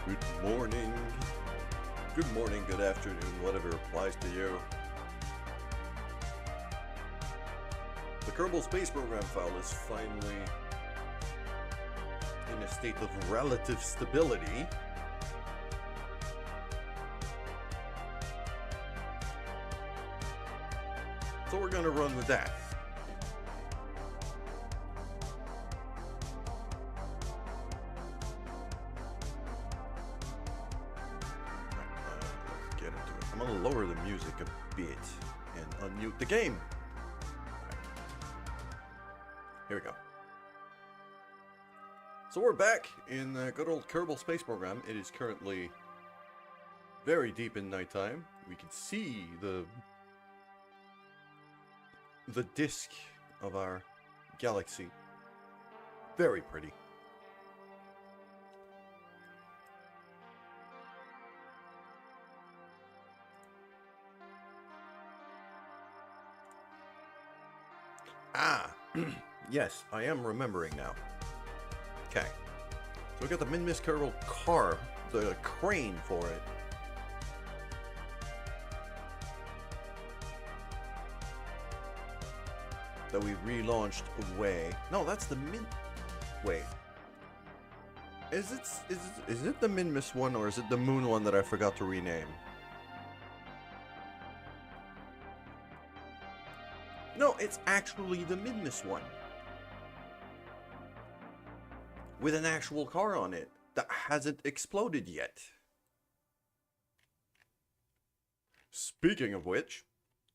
Good morning. Good morning, good afternoon, whatever applies to you. The Kerbal Space Program file is finally in a state of relative stability. So we're gonna run with that. Get into it. I'm gonna lower the music a bit and unmute the game. Here we go. So we're back in the good old Kerbal Space Program. It is currently very deep in nighttime. We can see the disk of our galaxy. Very pretty. Ah, yes, I am remembering now. Okay, so we got the Min-Miss Kerbal car, the crane for it. That we relaunched away. No, that's the Wait. Is it the Min-Miss one or is it the Moon one that I forgot to rename? No, it's actually the Min-Miss one. With an actual car on it that hasn't exploded yet. Speaking of which,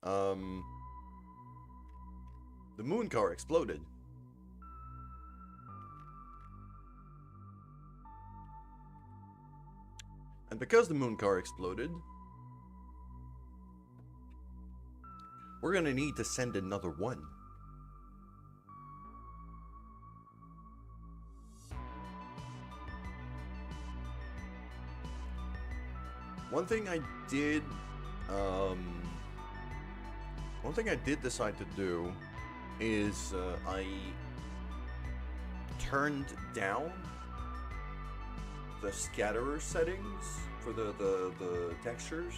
the moon car exploded. And because the moon car exploded, we're gonna need to send another one. One thing I did decide to do is I turned down the scatterer settings for the textures.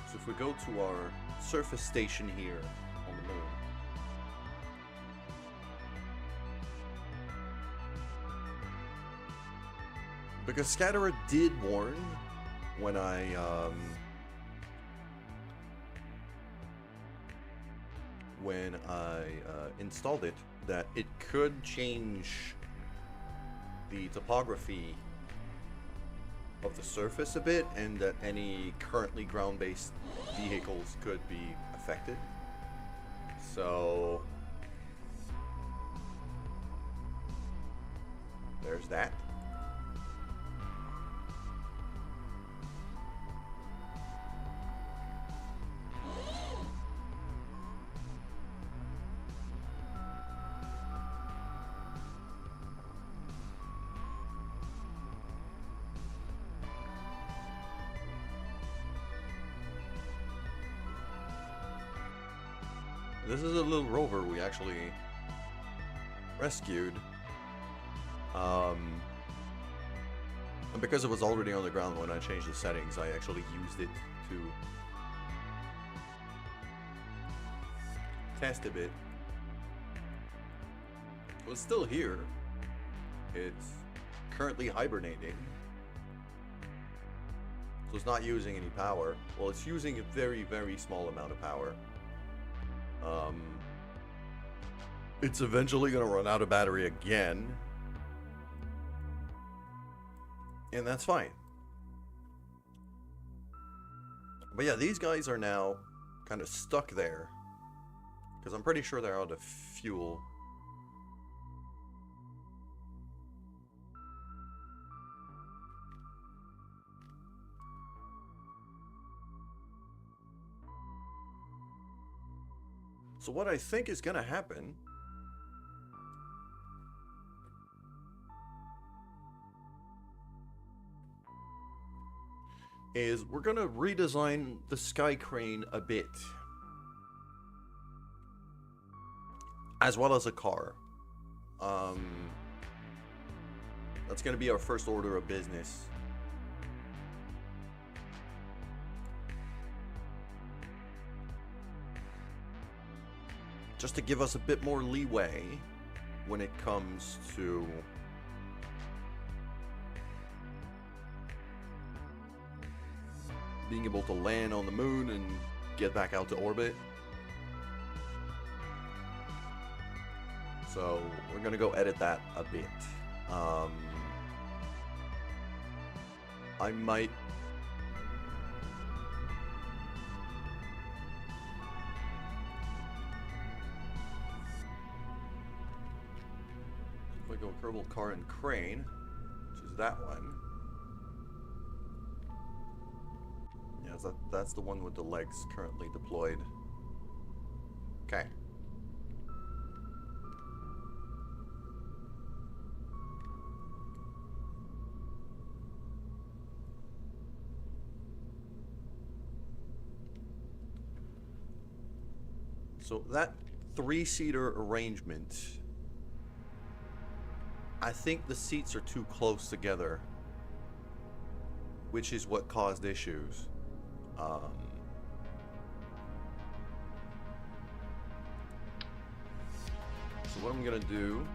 So if we go to our surface station here on the moon, because Scatterer did warn when I installed it that it could change the topography of the surface a bit, and that any currently ground-based vehicles could be affected. So there's that. This is a little rover we actually rescued. And because it was already on the ground when I changed the settings, I actually used it to test a bit. Well, it's still here. It's currently hibernating. So it's not using any power. Well, it's using a very, very small amount of power. It's eventually going to run out of battery again. And that's fine. But yeah, these guys are now kind of stuck there. Because I'm pretty sure they're out of fuel. So what I think is going to happen is we're going to redesign the sky crane a bit. as well as a car. That's going to be our first order of business. Just to give us a bit more leeway when it comes to being able to land on the moon and get back out to orbit. So we're gonna go edit that a bit. I might if I go Kerbal car and crane, which is that one. Yeah, that's the one with the legs currently deployed. Okay. So that three-seater arrangement, I think the seats are too close together, which is what caused issues. So what I'm gonna do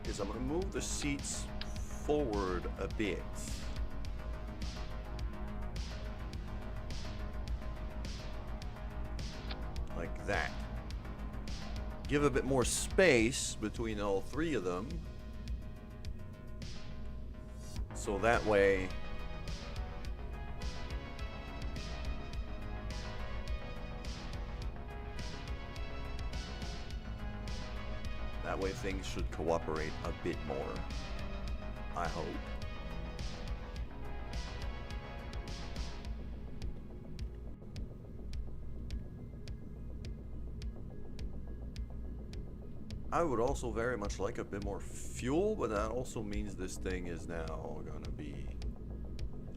is I'm gonna move the seats forward a bit. Like that. Give a bit more space between all three of them. So that way things should cooperate a bit more, I hope. I would also very much like a bit more fuel, but that also means this thing is now gonna be,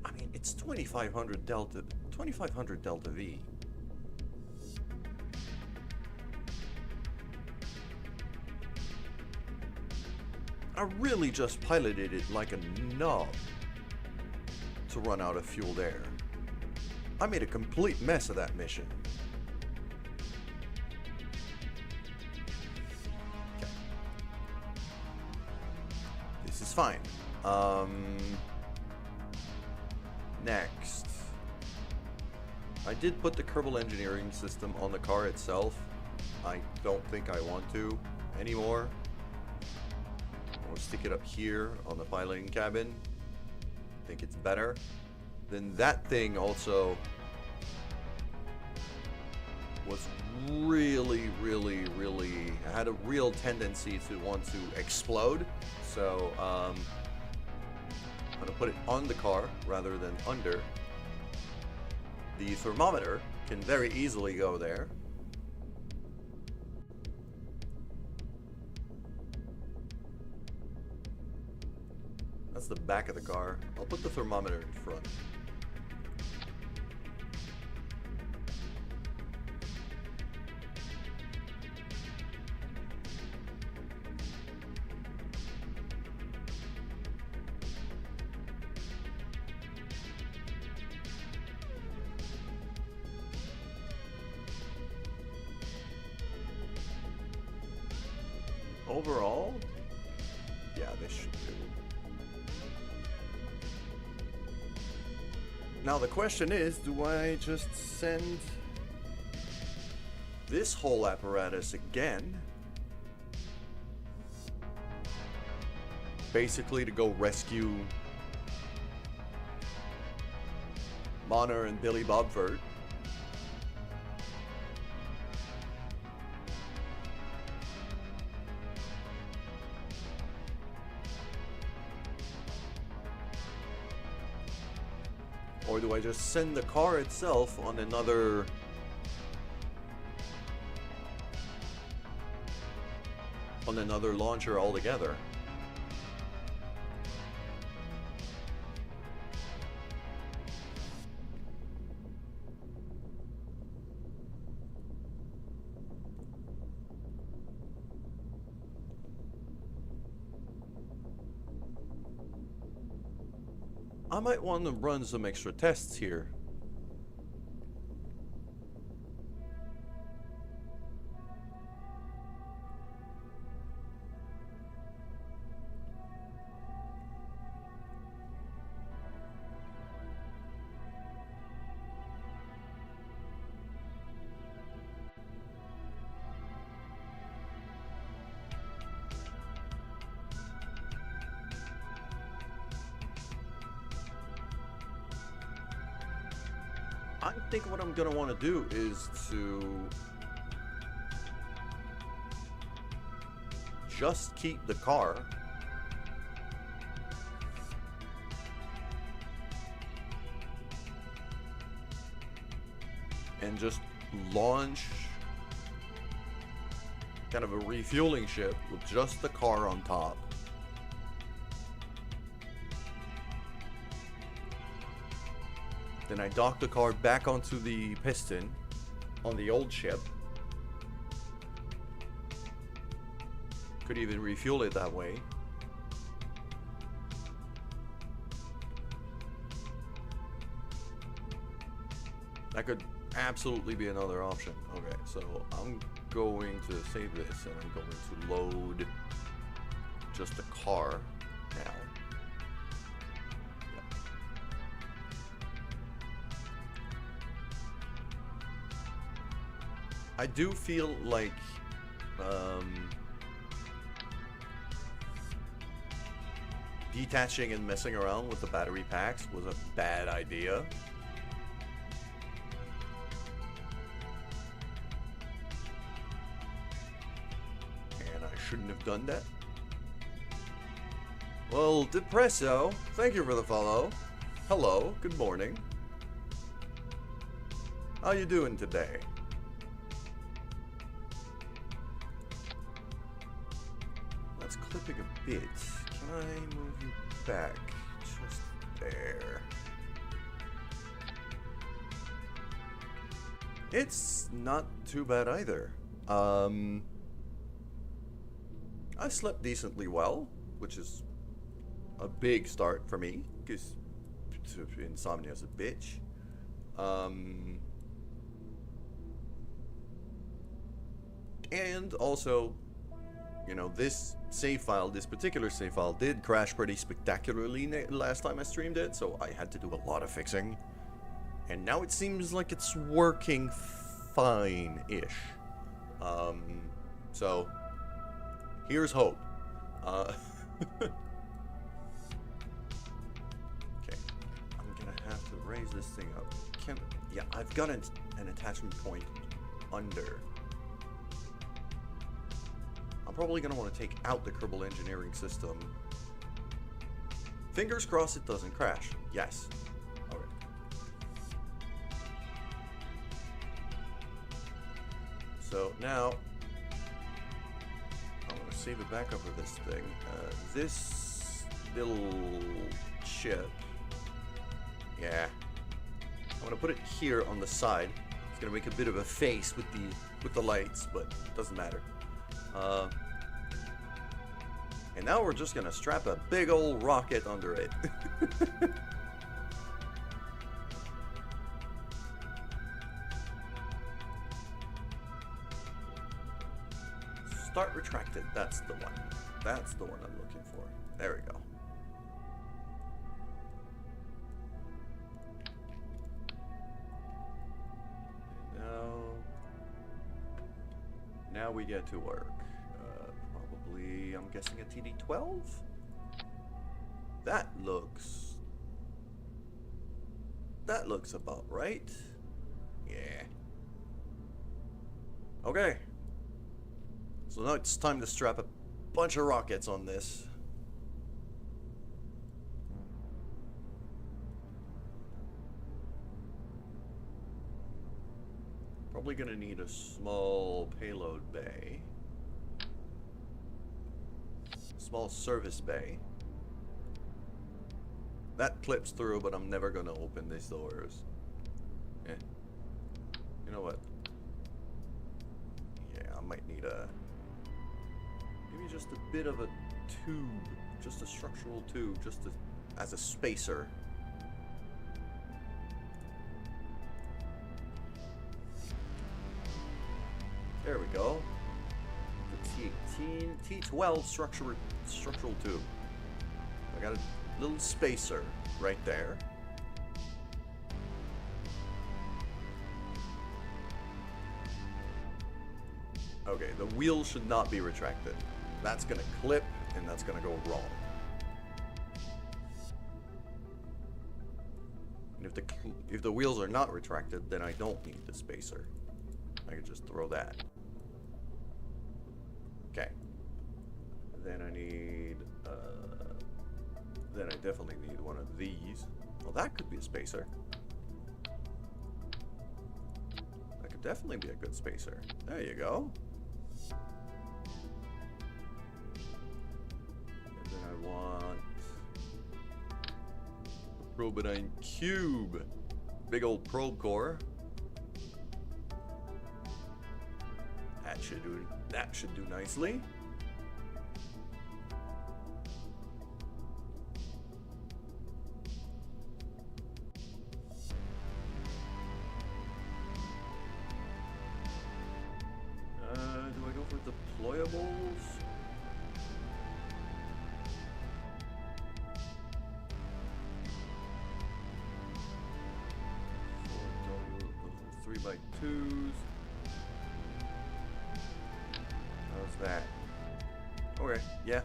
I mean, it's 2500 Delta V. I really just piloted it like a nub to run out of fuel there. I made a complete mess of that mission. Okay. This is fine. Next. I did put the Kerbal engineering system on the car itself. I don't think I want to anymore. I'll stick it up here on the piloting cabin. I think it's better. Then that thing also was really had a real tendency to want to explode. So I'm gonna put it on the car rather than under. The thermometer can very easily go there. That's the back of the car. I'll put the thermometer in front. Overall, yeah, this should do. Now the question is, do I just send this whole apparatus again? Basically to go rescue Bonner and Billy Bobford. Or do I just send the car itself on another launcher altogether? I might want to run some extra tests here. I think what I'm gonna want to do is to just keep the car and just launch kind of a refueling ship with just the car on top. Then I dock the car back onto the piston on the old ship. Could even refuel it that way. That could absolutely be another option. Okay, so I'm going to save this and I'm going to load just the car now. I do feel like detaching and messing around with the battery packs was a bad idea. And I shouldn't have done that. Well, Depresso, thank you for the follow. Hello, good morning. How you doing today? Clipping a bit. Can I move you back? Just there. It's not too bad either. I slept decently well, which is a big start for me, because insomnia is a bitch. And also, you know, this particular save file did crash pretty spectacularly last time I streamed it, so I had to do a lot of fixing. And now it seems like it's working fine-ish. So, here's hope. Okay, I'm gonna have to raise this thing up. Yeah, I've got an attachment point under. I'm probably going to want to take out the Kerbal engineering system. Fingers crossed it doesn't crash. Yes. Okay. So now, I'm going to save a backup of this thing. This little chip. Yeah. I'm going to put it here on the side. It's going to make a bit of a face with the lights, but it doesn't matter. And now we're just gonna strap a big old rocket under it. Start retracted, that's the one. That's the one I'm looking for. There we go. Now we get to work. Probably, I'm guessing a TD12? That looks about right. Yeah. Okay. So now it's time to strap a bunch of rockets on this. Probably gonna need a small payload bay. Small service bay. That clips through, but I'm never gonna open these doors. Eh. You know what? Yeah, I might need maybe just a bit of a tube, just a structural tube, just as a spacer. T12 structural tube. I got a little spacer right there. Okay, the wheel should not be retracted. That's gonna clip, and that's gonna go wrong. And if the wheels are not retracted, then I don't need the spacer. I can just throw that. Okay. Then I need, then I definitely need one of these. Well, that could be a spacer. That could definitely be a good spacer. There you go. And then I want the Probodine Cube. Big old probe core. That should do nicely. Do I go for deployables? Those are 3x2s. How's that? Okay, yeah.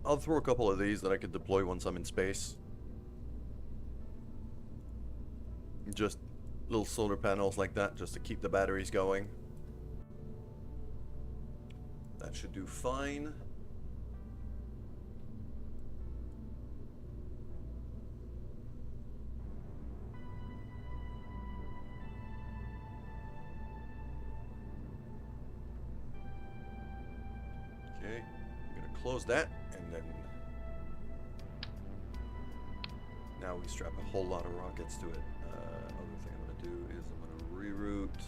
I'll throw a couple of these that I could deploy once I'm in space. Just little solar panels like that, just to keep the batteries going. That should do fine. Okay, I'm gonna close that, and then now we strap a whole lot of rockets to it. Other thing I'm gonna do is I'm gonna reroute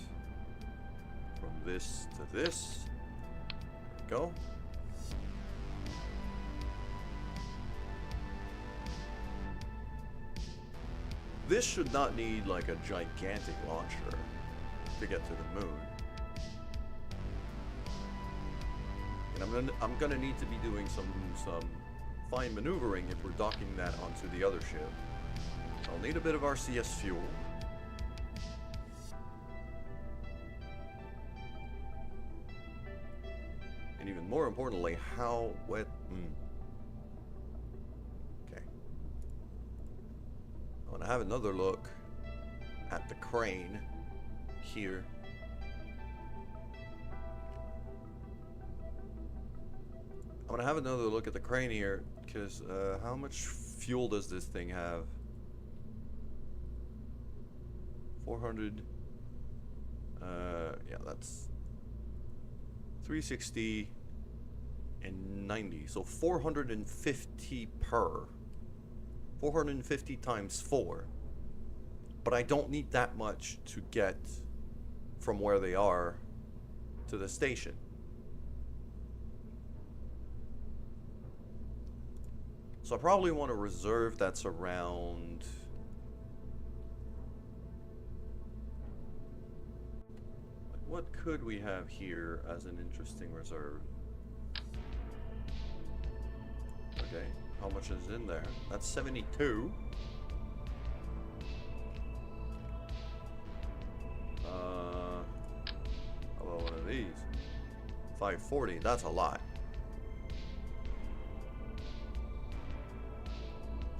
from this to this. There we go. This should not need like a gigantic launcher to get to the moon. And I'm gonna need to be doing some fine maneuvering if we're docking that onto the other ship. So I'll need a bit of RCS fuel. And even more importantly, how wet... Okay. I want to have another look at the crane here. I'm gonna have another look at the crane here, because how much fuel does this thing have? 400. Yeah, that's 360 and 90. So 450 per. 450 times 4. But I don't need that much to get from where they are to the station. So I probably want to reserve that's around... What could we have here as an interesting reserve? Okay, how much is in there? That's 72. How about one of these? 540, that's a lot.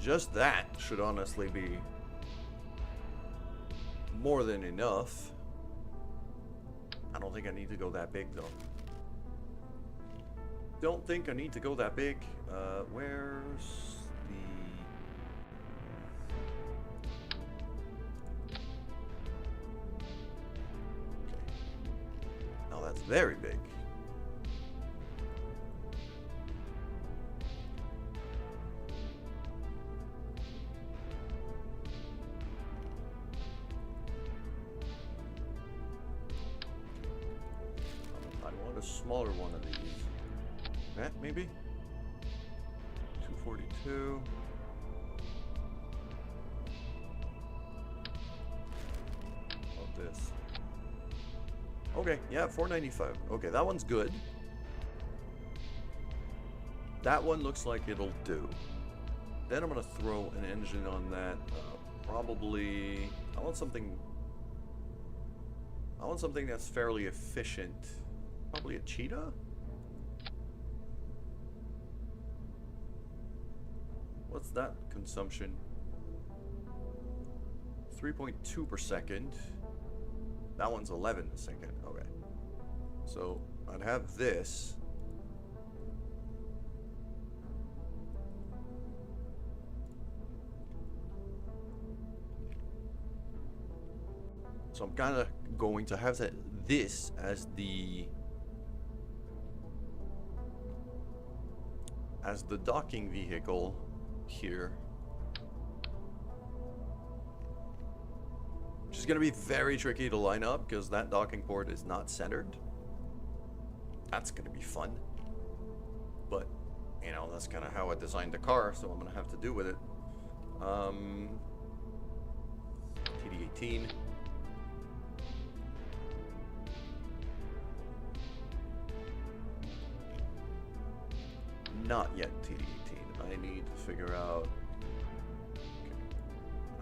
Just that should honestly be more than enough. I don't think I need to go that big though. Don't think I need to go that big. Where's the... Okay. Now that's very big. Smaller one of these. That maybe? 242. Of this. Okay, yeah, 495. Okay, that one's good. That one looks like it'll do. Then I'm gonna throw an engine on that. Probably, I want something that's fairly efficient. Probably a cheetah? What's that consumption? 3.2 per second. That one's 11 a second. Okay. So I'd have this. So I'm kind of going to have this as the docking vehicle here. Which is going to be very tricky to line up because that docking port is not centered. That's going to be fun. But, you know, that's kind of how I designed the car, so I'm going to have to do with it. TD18. Not yet TD18. I need to figure out... Okay.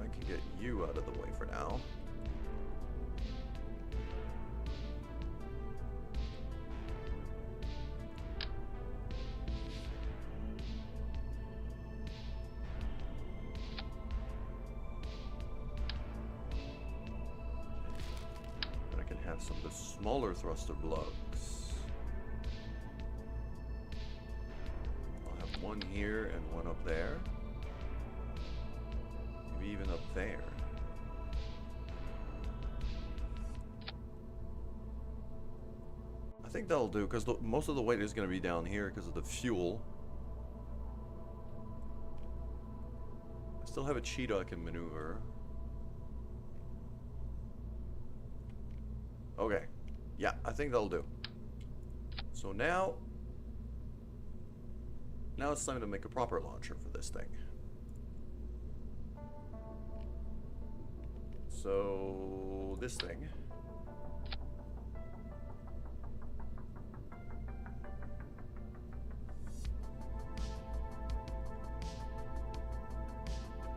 I can get you out of the way for now. And I can have some of the smaller thruster blocks. One here and one up there. Maybe even up there. I think that'll do because most of the weight is going to be down here because of the fuel. I still have a cheetah I can maneuver. Okay. Yeah, I think that'll do. So now it's time to make a proper launcher for this thing. So, this thing.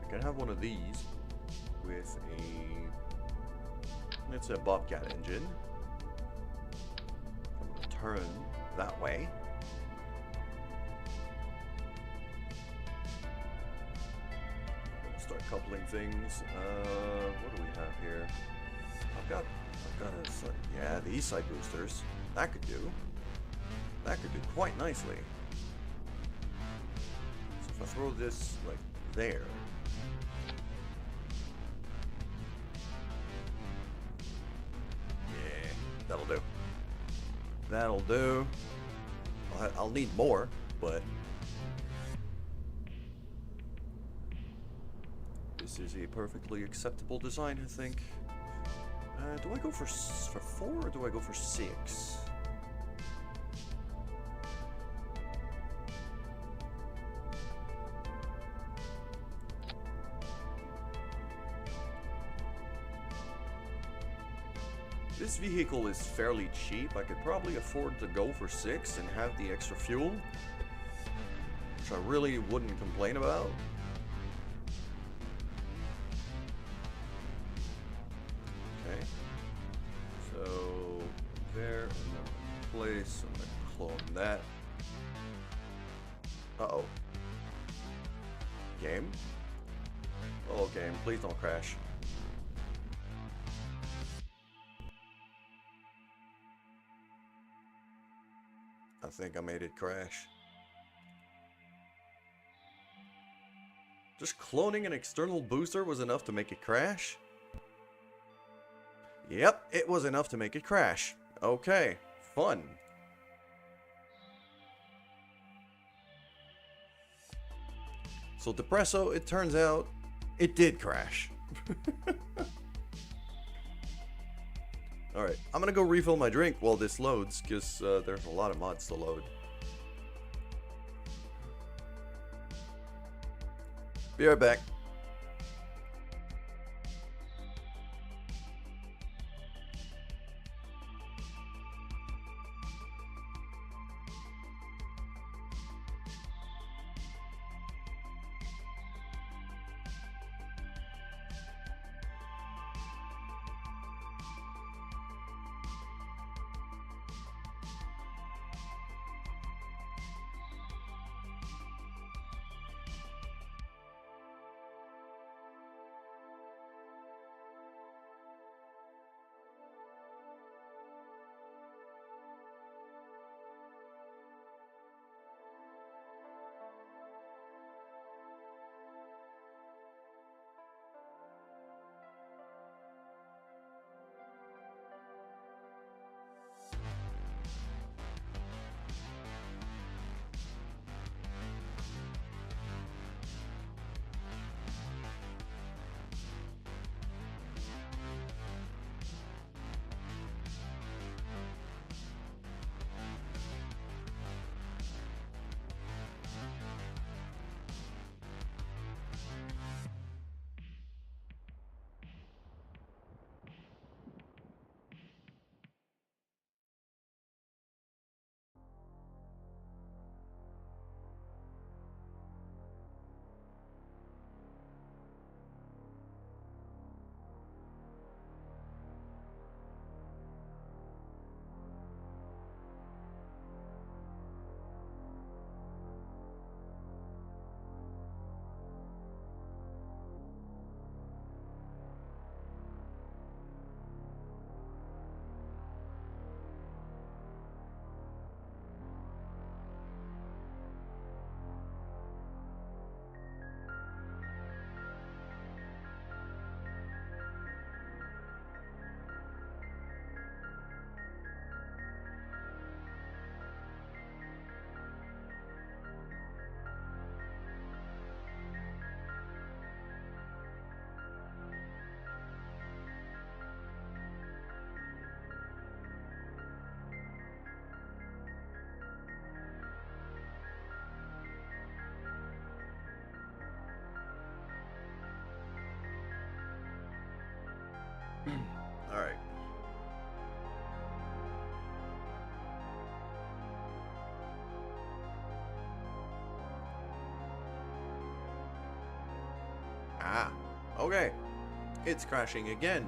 I can have one of these with it's a Bobcat engine. I'm going to turn that way. Start coupling things. What do we have here? I've got yeah, these side boosters. That could do quite nicely. So if I throw this like there. Yeah, that'll do. That'll do. I'll need more, but this is a perfectly acceptable design, I think. Do I go for 4 or do I go for 6? This vehicle is fairly cheap. I could probably afford to go for 6 and have the extra fuel, which I really wouldn't complain about. Place. I'm gonna clone that. Uh-oh. Game? Oh, game. Please don't crash. I think I made it crash. Just cloning an external booster was enough to make it crash? Yep, it was enough to make it crash. Okay. Fun. So Depresso, it turns out, it did crash. Alright, I'm gonna go refill my drink while this loads, because there's a lot of mods to load. Be right back. Okay. It's crashing again.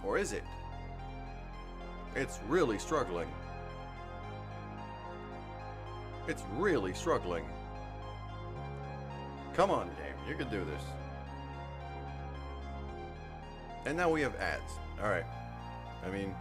Or is it? It's really struggling. It's really struggling. Come on, game. You can do this. And now we have ads. Alright. I mean...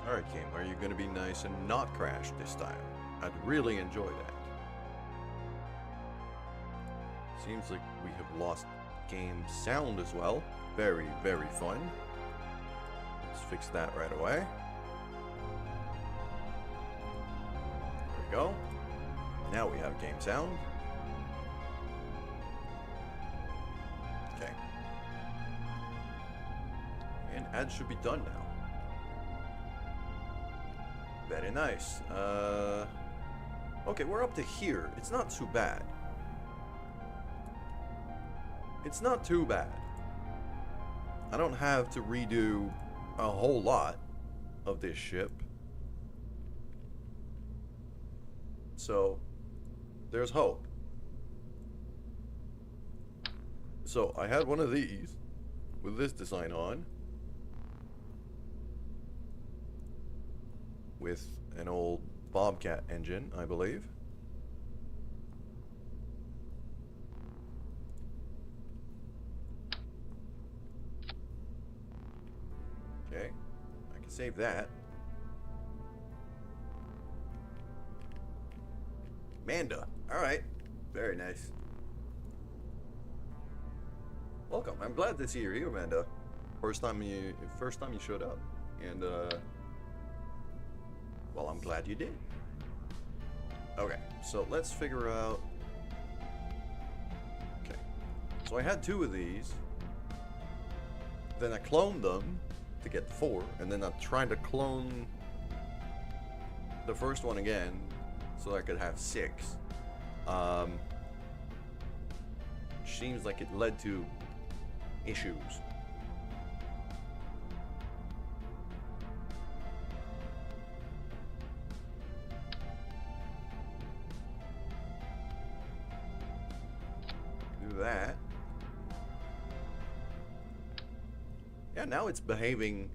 Alright, game, are you going to be nice and not crash this time? I'd really enjoy that. Seems like we have lost game sound as well. Very, very fun. Let's fix that right away. There we go. Now we have game sound. Okay. And ads should be done now. Very nice. Okay, we're up to here. It's not too bad. It's not too bad. I don't have to redo a whole lot of this ship. So, there's hope. So, I had one of these with this design on. With an old Bobcat engine, I believe. Okay, I can save that. Manda, alright, very nice. Welcome, I'm glad to see you're here, Manda. First time you showed up, and well, I'm glad you did. Okay, so let's figure out... Okay, so I had 2 of these. Then I cloned them to get 4, and then I'm trying to clone the first one again so I could have 6. Seems like it led to issues. That. Yeah, now it's behaving.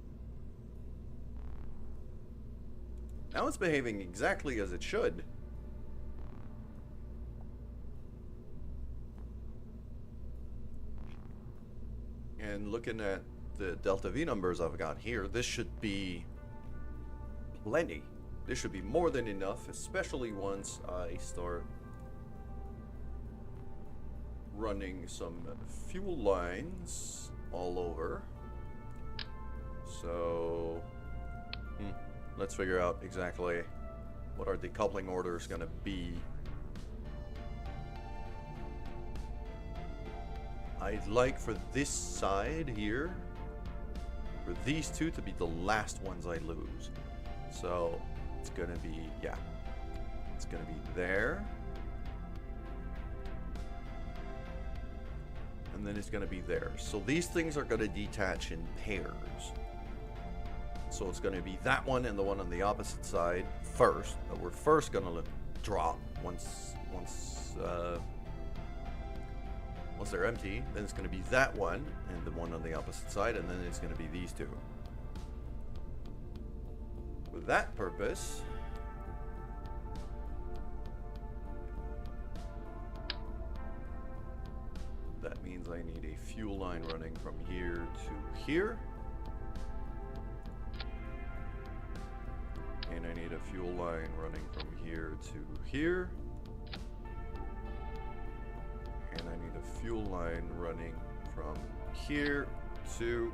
Now it's behaving exactly as it should. And looking at the delta V numbers I've got here, this should be plenty. This should be more than enough, especially once I start running some fuel lines all over. So let's figure out exactly what our decoupling order is going to be. I'd like for this side here, for these 2 to be the last ones I lose. So it's going to be, yeah, it's going to be there. And then it's going to be there. So these things are going to detach in pairs. So it's going to be that one and the one on the opposite side first. That we're first going to drop once they're empty. Then it's going to be that one and the one on the opposite side, and then it's going to be these 2. For that purpose, need a fuel line running from here to here. And I need a fuel line running from here to here. And I need a fuel line running from here to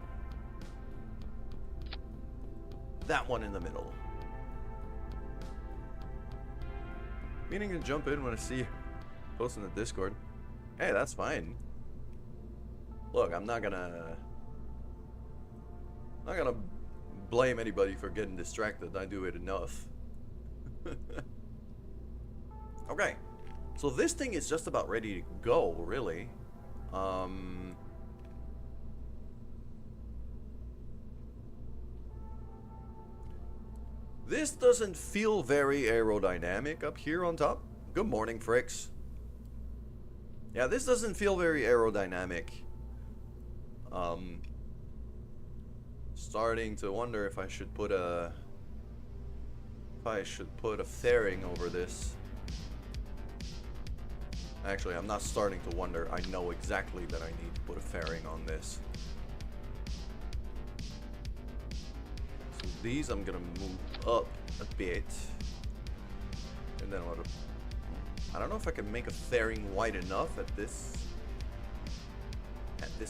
that one in the middle. Meaning to jump in when I see you post in the Discord. Hey, that's fine. Look, I'm not gonna blame anybody for getting distracted. I do it enough. Okay. So this thing is just about ready to go, really. This doesn't feel very aerodynamic up here on top. Good morning, Fricks. Yeah, this doesn't feel very aerodynamic. Starting to wonder if I should put a fairing over this. Actually, I'm not starting to wonder. I know exactly that I need to put a fairing on this. So these I'm gonna move up a bit. And then I don't know if I can make a fairing wide enough at this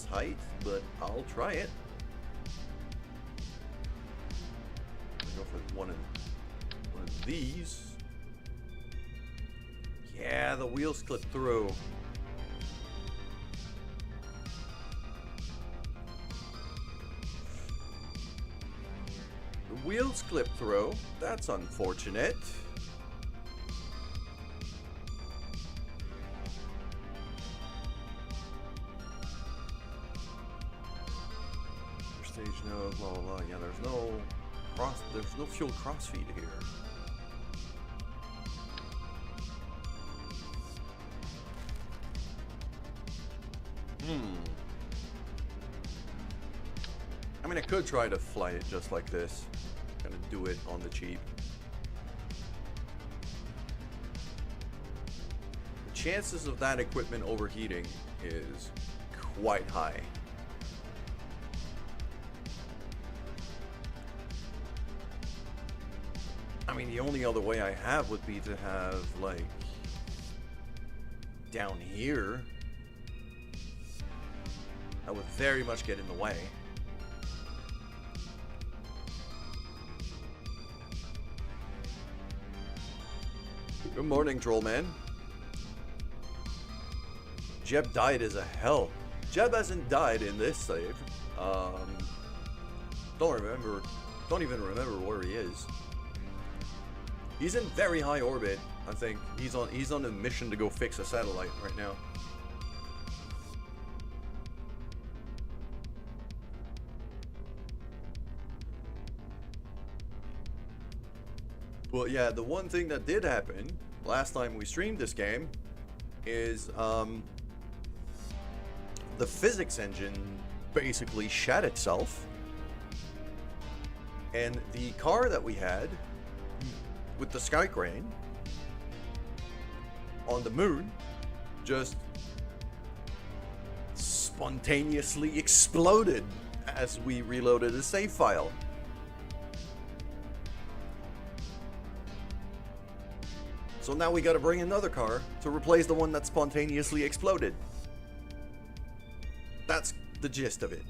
height, but I'll try it. I'll go for one of these. Yeah, the wheels clip through. The wheels clip through. That's unfortunate. Stage no, blah blah blah. Yeah, there's no fuel crossfeed here. I mean, I could try to fly it just like this. Kind of do it on the cheap. The chances of that equipment overheating is quite high. I mean, the only other way I have would be to have, like, down here. That would very much get in the way. Good morning, Trollman. Jeb died as a hell. Jeb hasn't died in this save. Don't even remember where he is. He's in very high orbit, I think. He's on a mission to go fix a satellite right now. Well, yeah, the one thing that did happen last time we streamed this game is the physics engine basically shat itself, and the car that we had with the sky crane on the moon just spontaneously exploded as we reloaded a save file. So now we gotta bring another car to replace the one that spontaneously exploded. That's the gist of it.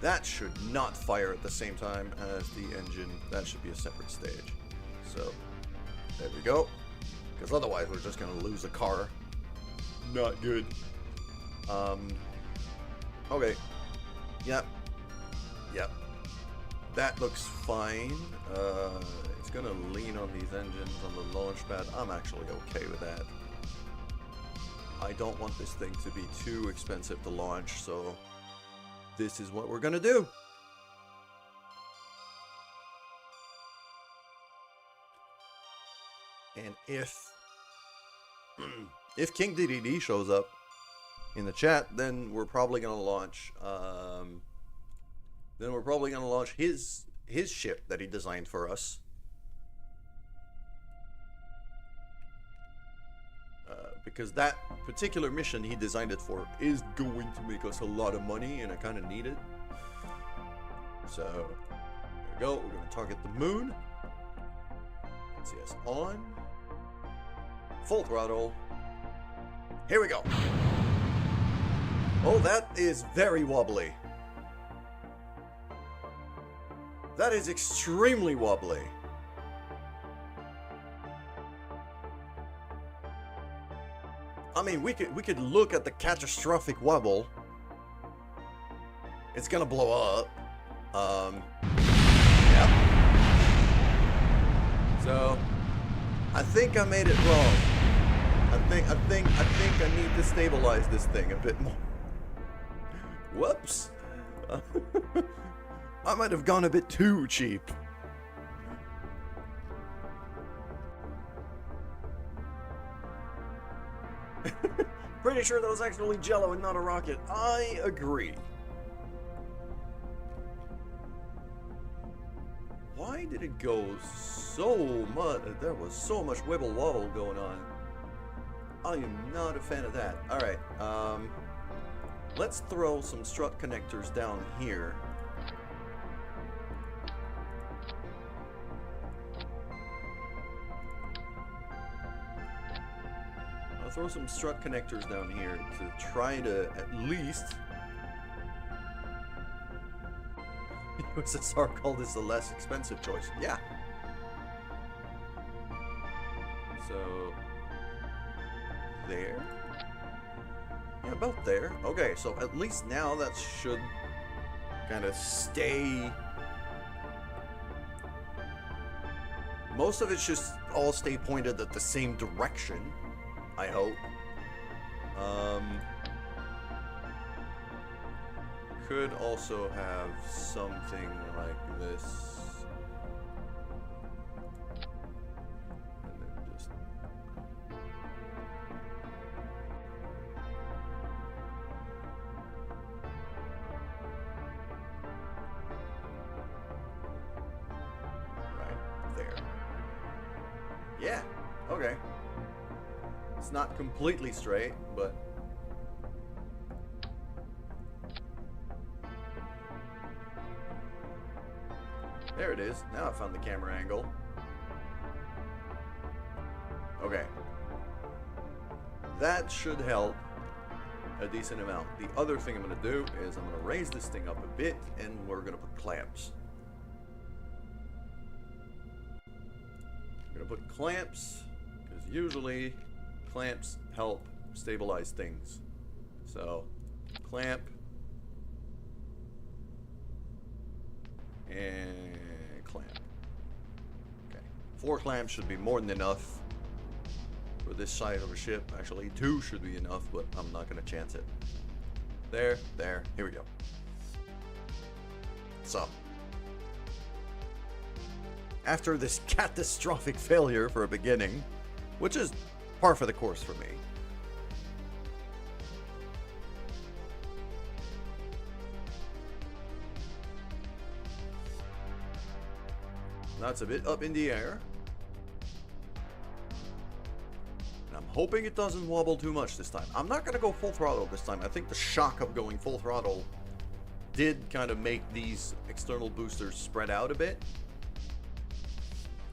That should not fire at the same time as the engine. That should be a separate stage. So, there we go. Because otherwise we're just gonna lose a car. Not good. Okay. Yep. Yep. That looks fine. It's gonna lean on these engines on the launch pad. I'm actually okay with that. I don't want this thing to be too expensive to launch, so this is what we're gonna do. And if King DDD shows up in the chat, then we're probably gonna launch his ship that he designed for us. because that particular mission he designed it for is going to make us a lot of money, and I kind of need it. So, there we go. We're going to target the moon. NCS on. Full throttle. Here we go. Oh, that is very wobbly. That is extremely wobbly. I mean, we could look at the catastrophic wobble. It's gonna blow up. Yep. So, I think I made it wrong. I think I need to stabilize this thing a bit more. Whoops. I might have gone a bit too cheap. Pretty sure that was actually Jello and not a rocket. I agree. Why did it go so much? There was so much wibble wobble going on. I am not a fan of that. Alright, let's throw some strut connectors down here. I'll throw some strut connectors down here to try to at least... USSR called this the less expensive choice. Yeah. So... there? Yeah, about there. Okay, so at least now that should kind of stay... Most of it should all stay pointed at the same direction, I hope. Could also have something like this. And then just... right there. Yeah, okay. It's not completely straight, but... there it is. Now I found the camera angle. Okay. That should help a decent amount. The other thing I'm going to do is I'm going to raise this thing up a bit, and we're going to put clamps. I'm going to put clamps, because usually clamps help stabilize things. So, clamp. And clamp. Okay. 4 clamps should be more than enough for this side of a ship. Actually, 2 should be enough, but I'm not going to chance it. There, here we go. So, after this catastrophic failure for a beginning, which is par for the course for me, that's a bit up in the air. And I'm hoping it doesn't wobble too much this time. I'm not going to go full throttle this time. I think the shock of going full throttle did kind of make these external boosters spread out a bit.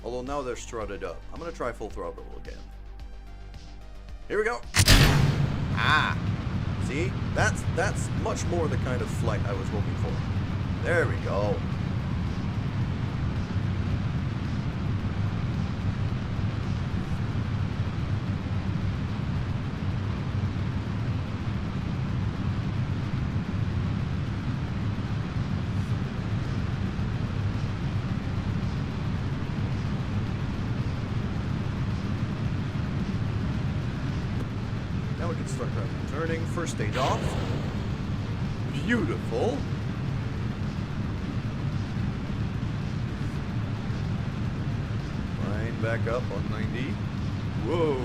Although now they're strutted up. I'm going to try full throttle again. Here we go. Ah! See? That's much more the kind of flight I was hoping for. There we go. Now we can start turning. First stage off. Beautiful. Line back up on 90. Whoa.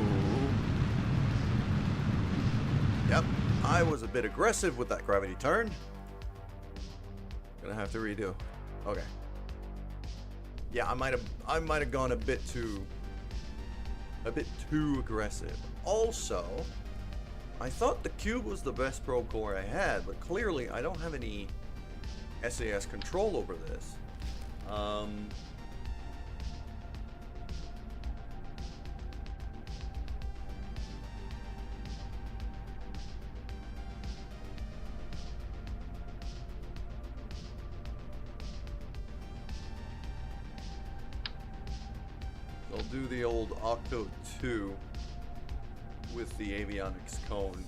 Yep, I was a bit aggressive with that gravity turn. Gonna have to redo. Okay. Yeah, I might have gone a bit too a bit too aggressive. Also, I thought the cube was the best probe core I had, but clearly I don't have any SAS control over this. I'll do the old Octo 2 with the avionics cone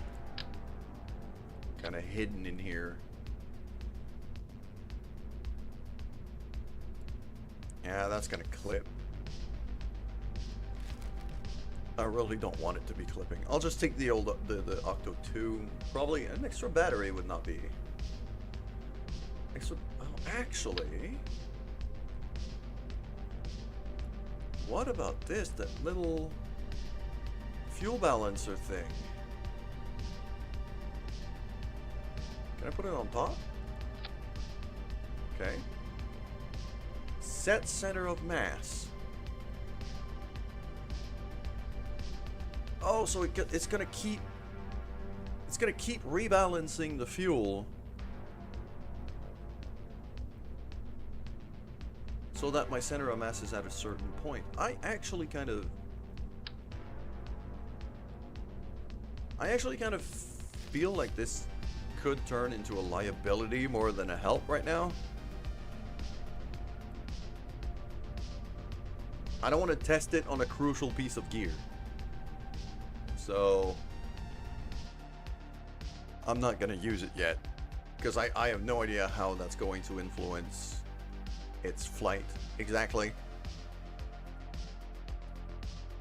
kind of hidden in here. Yeah, that's gonna clip. I really don't want it to be clipping. I'll just take the old the Octo 2. Probably an extra battery would not be extra. Oh, actually, what about this? That little fuel balancer thing. Can I put it on top? Okay. Set center of mass. Oh, so it's gonna keep rebalancing the fuel so that my center of mass is at a certain point. I actually kind of feel like this could turn into a liability more than a help right now. I don't want to test it on a crucial piece of gear. So I'm not going to use it yet, because I have no idea how that's going to influence its flight exactly.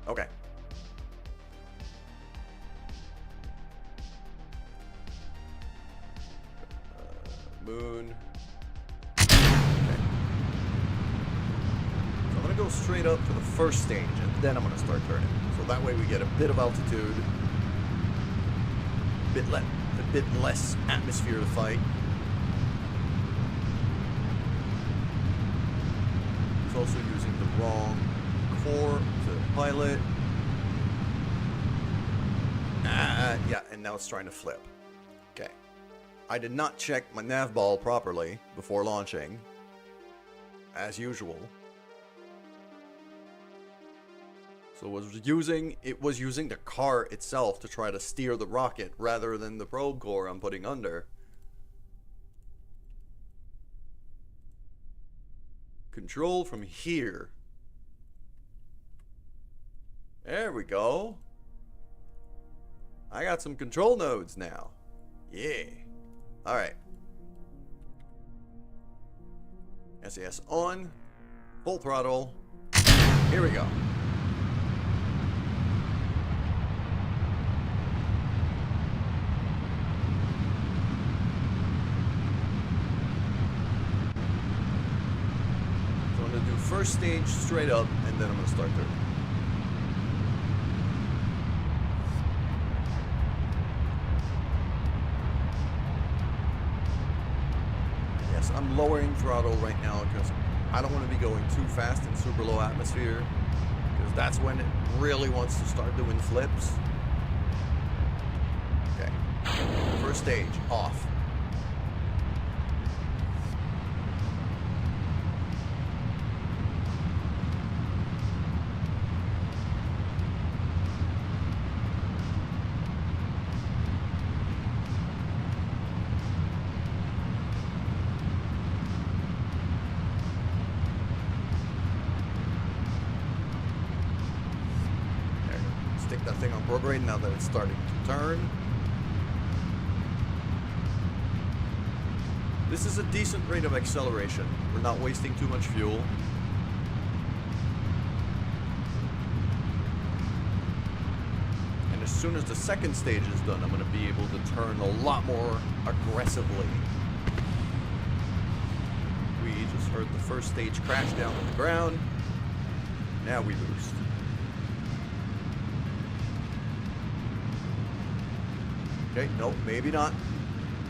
Okay. Moon. Okay. So I'm going to go straight up to the first stage, and then I'm going to start turning. So that way we get a bit of altitude, a bit less atmosphere to fight. It's also using the wrong core to pilot. Yeah, and now it's trying to flip. Okay. I did not check my nav ball properly before launching, as usual. So it was using the car itself to try to steer the rocket rather than the probe core I'm putting under. Control from here. There we go. I got some control nodes now. Yeah. Alright. SAS on. Full throttle. Here we go. So I'm going to do first stage straight up, and then I'm going to start turning. I'm lowering throttle right now because I don't want to be going too fast in super low atmosphere, because that's when it really wants to start doing flips. Okay. First stage, off. Stick that thing on prograde now that it's starting to turn. This is a decent rate of acceleration. We're not wasting too much fuel. And as soon as the second stage is done, I'm going to be able to turn a lot more aggressively. We just heard the first stage crash down on the ground. Now we boost. Okay, nope, maybe not.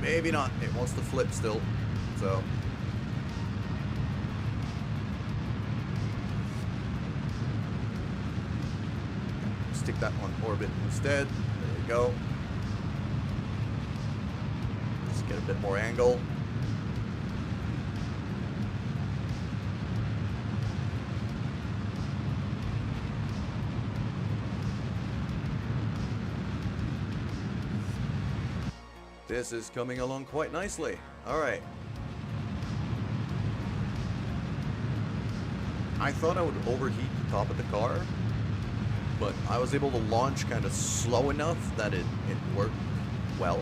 Maybe not. It wants to flip still. So. stick that on orbit instead. There we go. Let's get a bit more angle. This is coming along quite nicely. Alright. I thought I would overheat the top of the car, but I was able to launch kind of slow enough that it worked well.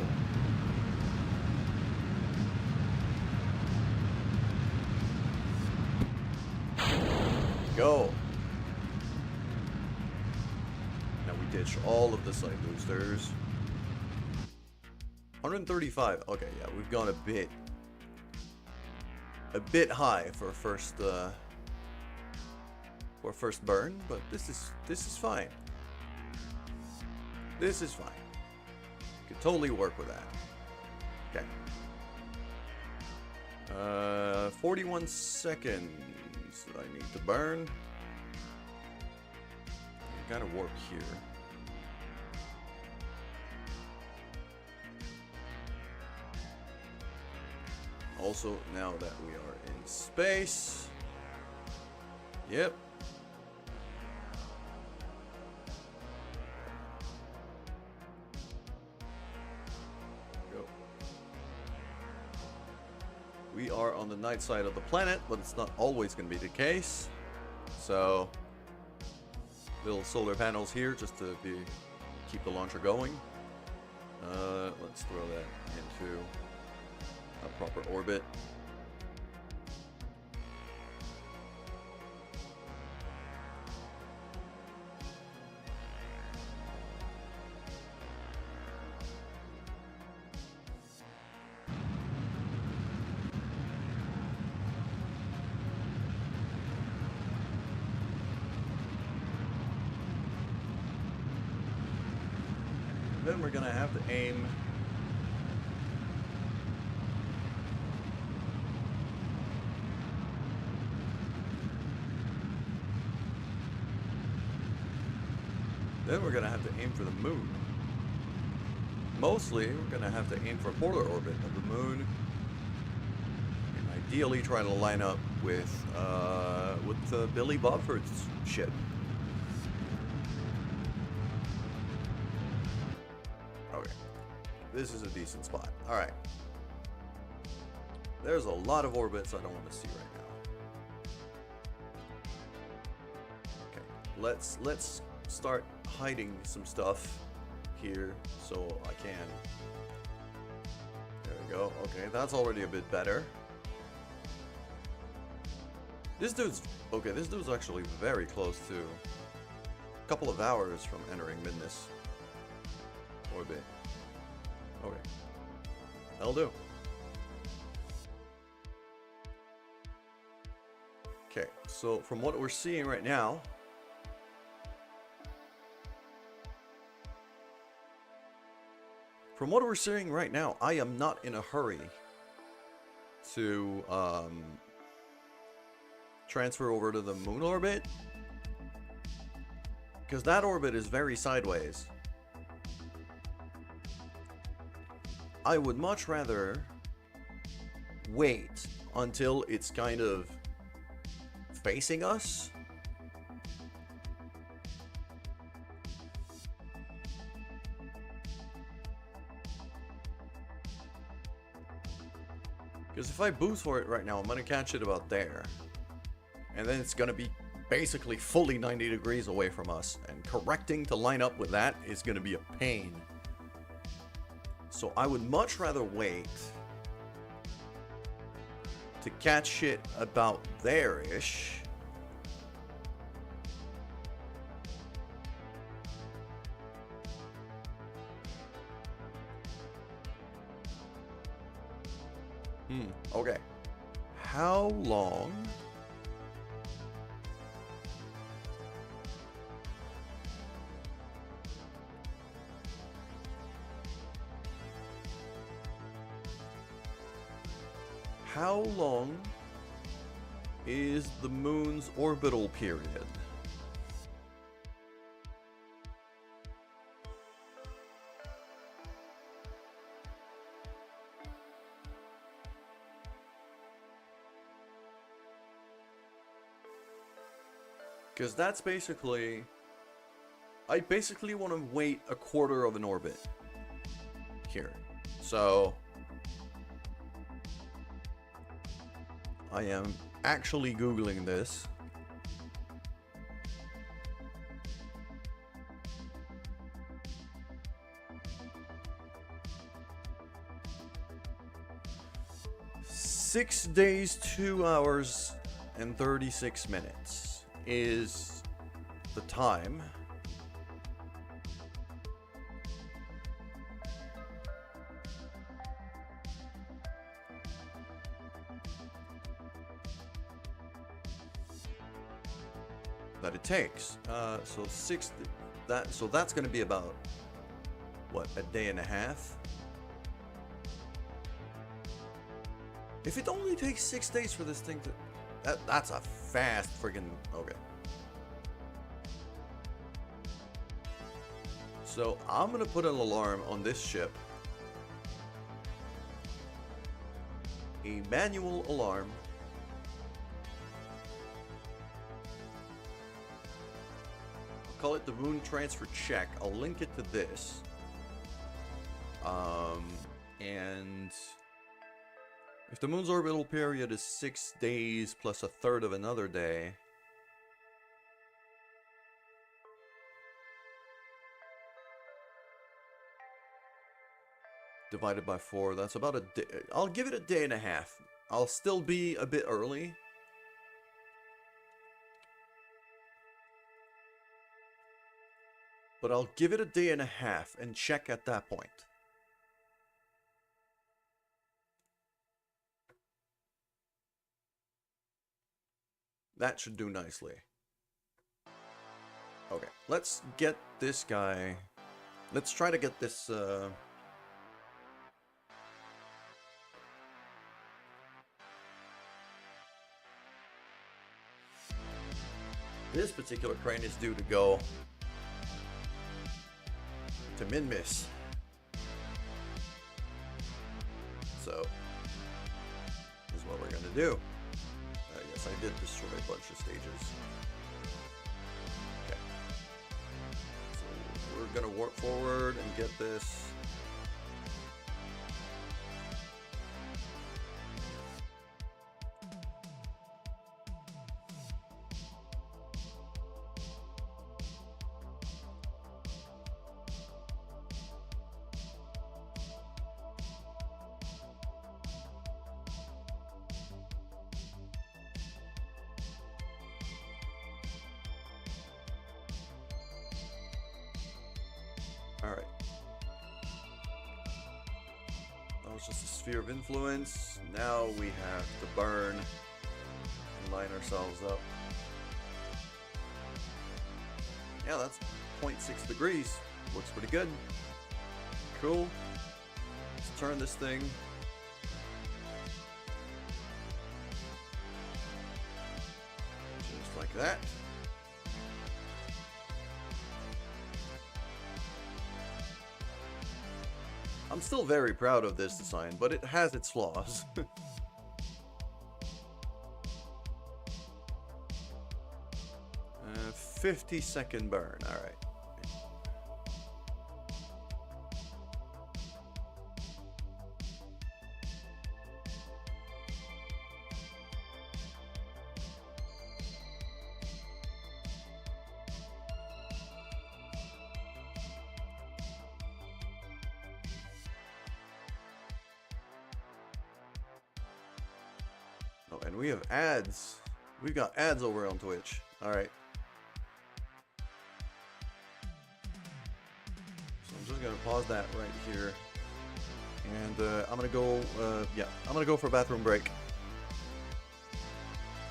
Go. Now we ditch all of the side boosters. 135. Okay, yeah, we've gone a bit high for a first burn, but this is fine. This is fine. Could totally work with that. Okay. 41 seconds that I need to burn. I gotta warp here. Also, now that we are in space. Yep. Go. We are on the night side of the planet, but it's not always going to be the case. So, little solar panels here just to keep the launcher going. Let's throw that into a proper orbit. Then we're gonna have to aim for the moon. Mostly, we're going to have to aim for polar orbit of the moon, and ideally try to line up with Billy Bobford's ship. Okay, this is a decent spot. All right, there's a lot of orbits I don't want to see right now. Okay, let's start hiding some stuff here so I can. There we go. Okay, that's already a bit better. This dude's actually very close to a couple of hours from entering Midness orbit. Okay, that'll do. Okay, so from what we're seeing right now, I am not in a hurry to transfer over to the moon orbit, because that orbit is very sideways. I would much rather wait until it's kind of facing us. Because if I boost for it right now, I'm going to catch it about there. And then it's going to be basically fully 90 degrees away from us. And correcting to line up with that is going to be a pain. So I would much rather wait to catch it about there-ish. Okay. How long? How long is the moon's orbital period? Because that's basically... I basically want to wait a quarter of an orbit here. So I am actually Googling this. "6 days, 2 hours, and 36 minutes is the time that it takes. So that's going to be about what, a day and a half? If it only takes 6 days for this thing to... That's a fast friggin... Okay. So I'm gonna put an alarm on this ship. A manual alarm. I'll call it the moon transfer check. I'll link it to this. And if the moon's orbital period is 6 days plus a third of another day, divided by 4, that's about a day. I'll give it a day and a half. I'll still be a bit early. But I'll give it a day and a half and check at that point. That should do nicely. Okay, let's get this guy... Let's try to get this... This particular crane is due to go to Minmis. So, this is what we're going to do. Yes, I did destroy a bunch of stages. Okay. So, we're going to warp forward and get this. Alright. That was just a sphere of influence. Now we have to burn and line ourselves up. Yeah, that's 0.6 degrees. Looks pretty good. Cool. Let's turn this thing. Just like that. I'm still very proud of this design, but it has its flaws. 50-second burn, alright. Oh, and we have ads. We've got ads over on Twitch. Alright. So I'm just gonna pause that right here. And I'm gonna go, I'm gonna go for a bathroom break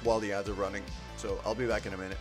while the ads are running. So I'll be back in a minute.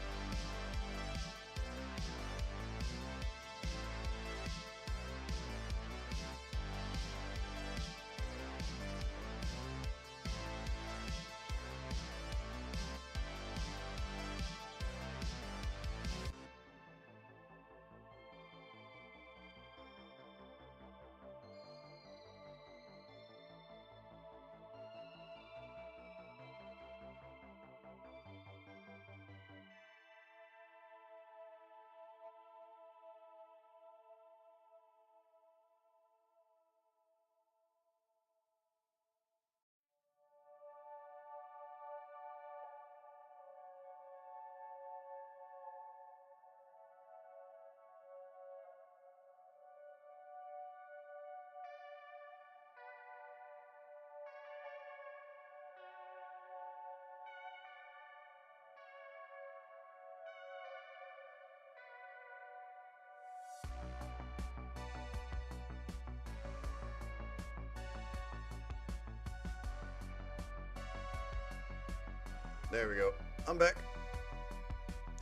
There we go. I'm back.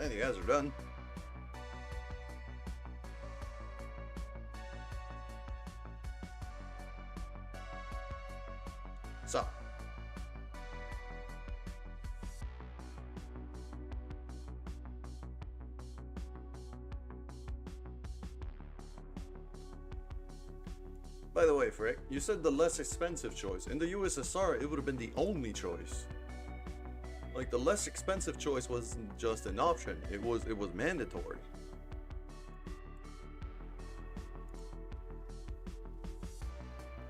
And you guys are done. So. By the way, Frick, you said the less expensive choice. In the USSR, it would have been the only choice. Like, the less expensive choice wasn't just an option, it was mandatory.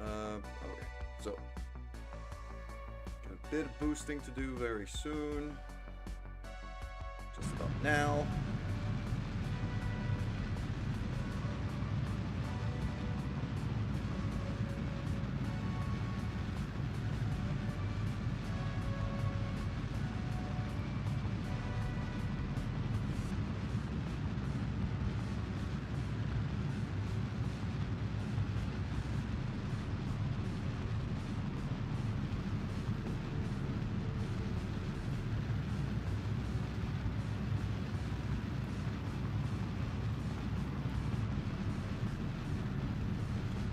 Okay, so got a bit of boosting to do very soon. Just about now.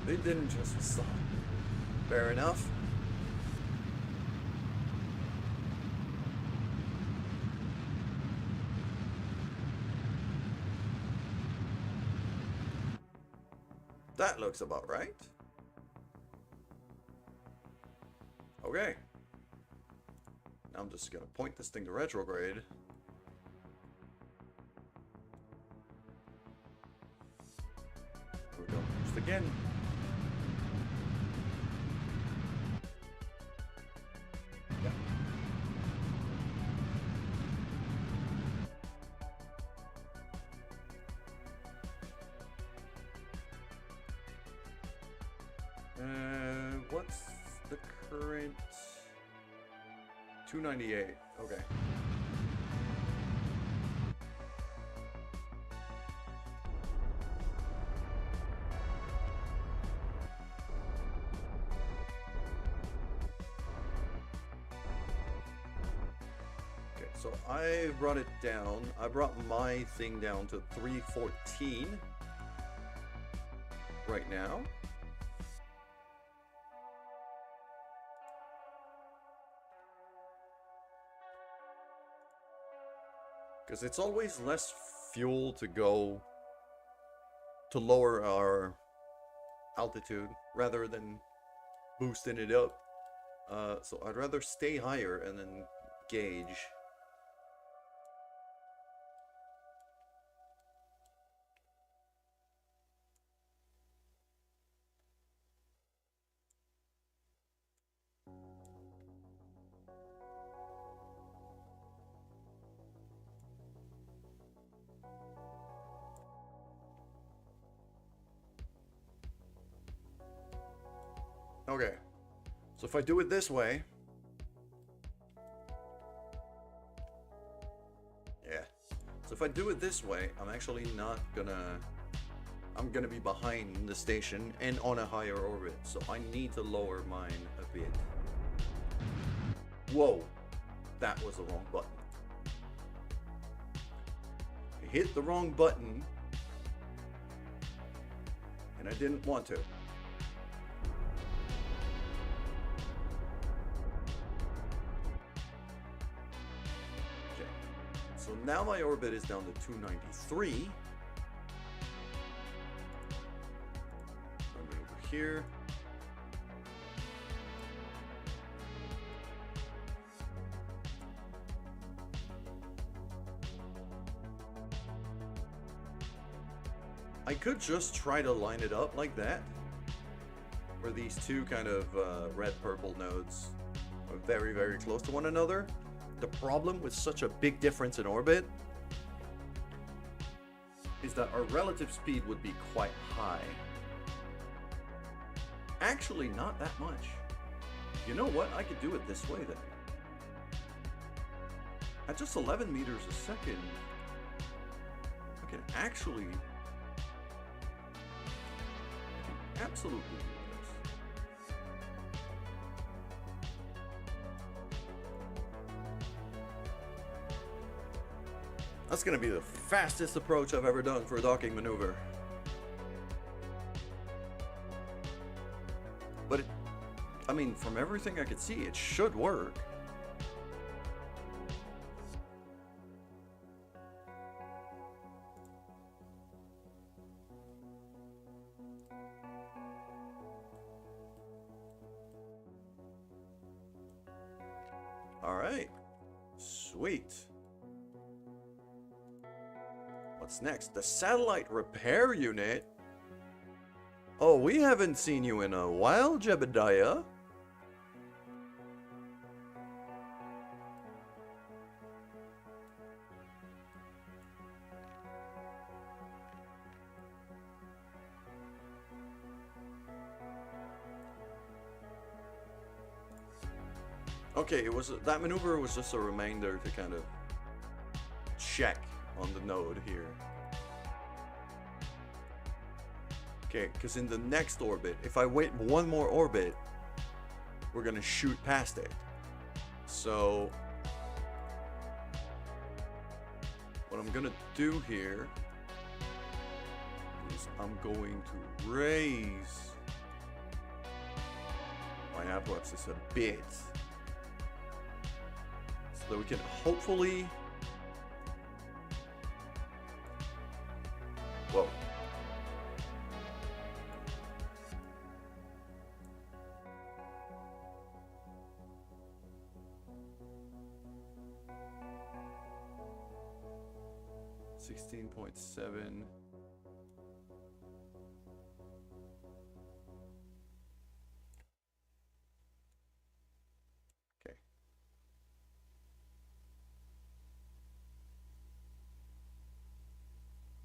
They didn't just stop. Fair enough. That looks about right. Okay. Now I'm just gonna point this thing to retrograde. Here we go. Just again. What's the current? 298. Okay. Okay, so I brought it down. I brought my thing down to 314 right now. Because it's always less fuel to go to lower our altitude rather than boosting it up. So I'd rather stay higher and then gauge. Okay, so if I do it this way, yeah, so if I do it this way, I'm actually not gonna, I'm gonna be behind the station and on a higher orbit, so I need to lower mine a bit. Whoa, that was the wrong button. I hit the wrong button, and I didn't want to. So now my orbit is down to 293. I'm over here. I could just try to line it up like that, where these two kind of red-purple nodes are very, very close to one another. The problem with such a big difference in orbit is that our relative speed would be quite high. Actually, not that much. You know what? I could do it this way then. At just 11 meters a second, I can absolutely do this. That's gonna be the fastest approach I've ever done for a docking maneuver. But it, I mean, from everything I could see, it should work. All right, sweet. What's next? The satellite repair unit? Oh, we haven't seen you in a while, Jebediah. Okay, it was that maneuver was just a reminder to kind of check on the node here. Okay, because in the next orbit, if I wait one more orbit, we're gonna shoot past it. So what I'm gonna do here is I'm going to raise my apoapsis a bit, so that we can hopefully... Whoa. $16.7. Okay.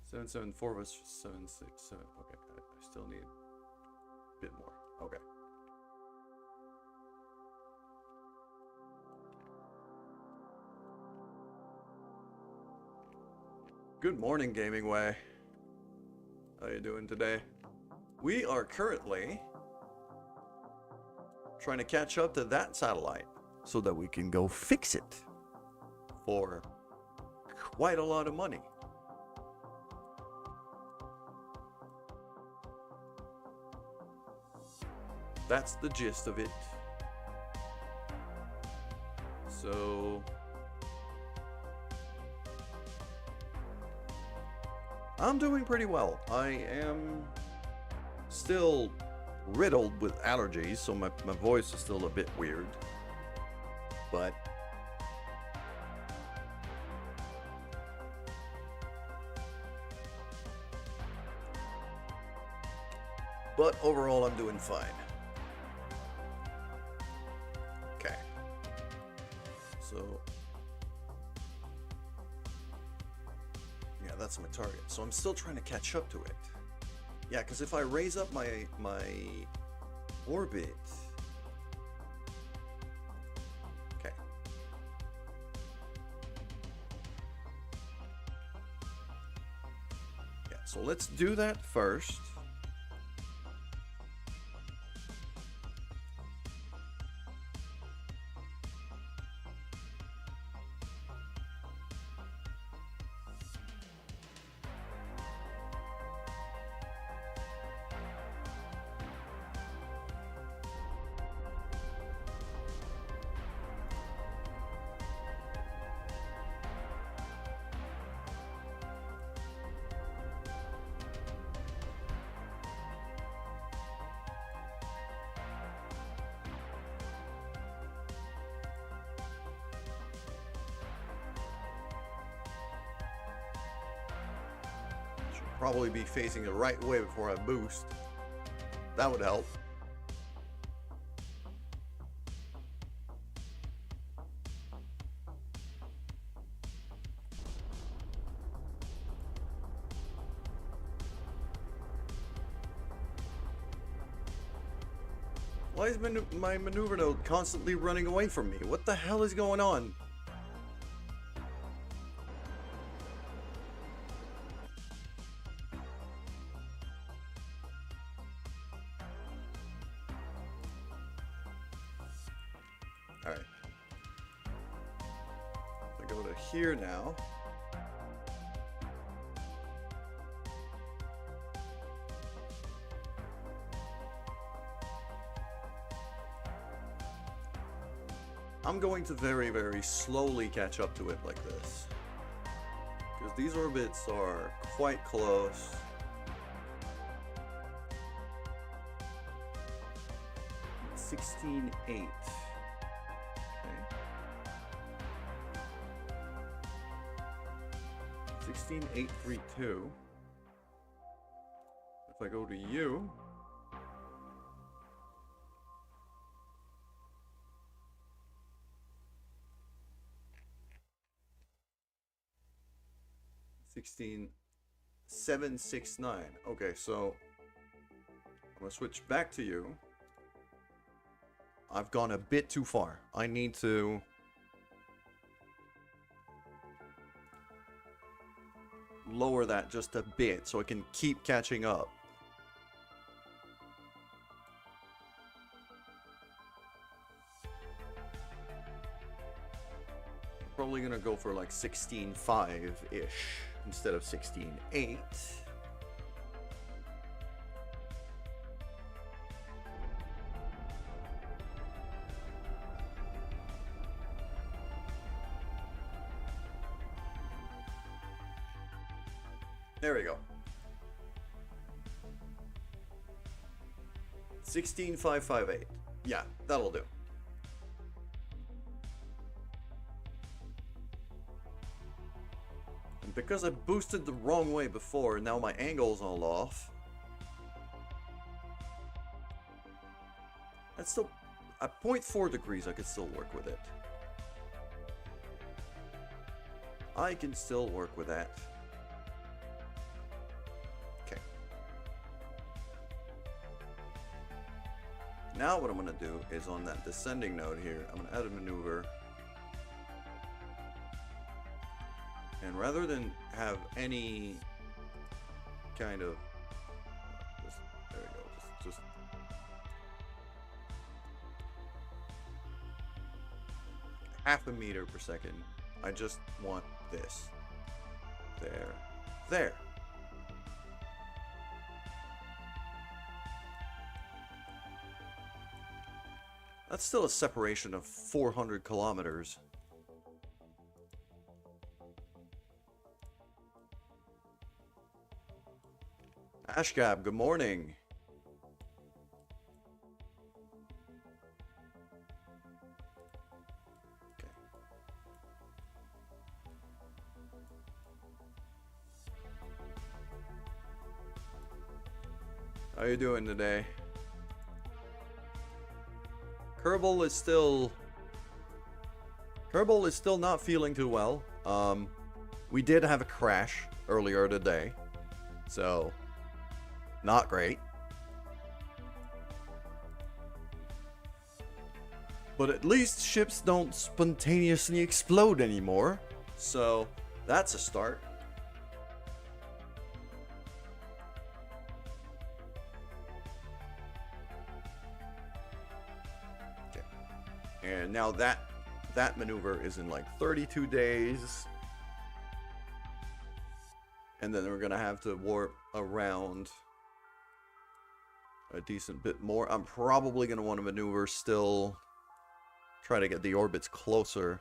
774 was 767. Okay, I still need a bit more. Okay. Good morning, Gaming Way. How you doing today? We are currently trying to catch up to that satellite so that we can go fix it for quite a lot of money. That's the gist of it. So I'm doing pretty well. I am still riddled with allergies, so my voice is still a bit weird. But overall, I'm doing fine. Okay. So yeah, that's my target. So I'm still trying to catch up to it. Yeah, because if I raise up my orbit, okay. Yeah, so let's do that first. Probably be facing the right way before I boost. That would help. Why is my maneuver node constantly running away from me? What the hell is going on? Alright. I go to here now. I'm going to very, very slowly catch up to it like this. Because these orbits are quite close. $16.8. Okay. 16.832. If I go to you, $16.769. Okay, so I'm gonna switch back to you. I've gone a bit too far. I need to lower that just a bit so I can keep catching up. Probably gonna go for like 16.5-ish instead of 16.8. There we go. 16.558. Yeah, that'll do. And because I boosted the wrong way before, now my angle's all off. That's still at 0.4 degrees. I could still work with it. I can still work with that. Now what I'm going to do is on that descending node here, I'm going to add a maneuver. And rather than have any kind of, there we go, just half a meter per second, I just want this. There. That's still a separation of 400 kilometers. Ashgab, good morning. Okay. How you doing today? Kerbal is still not feeling too well. We did have a crash earlier today, so not great. But at least ships don't spontaneously explode anymore, so that's a start. And now that maneuver is in like 32 days. And then we're going to have to warp around a decent bit more. I'm probably going to want to maneuver still. Try to get the orbits closer.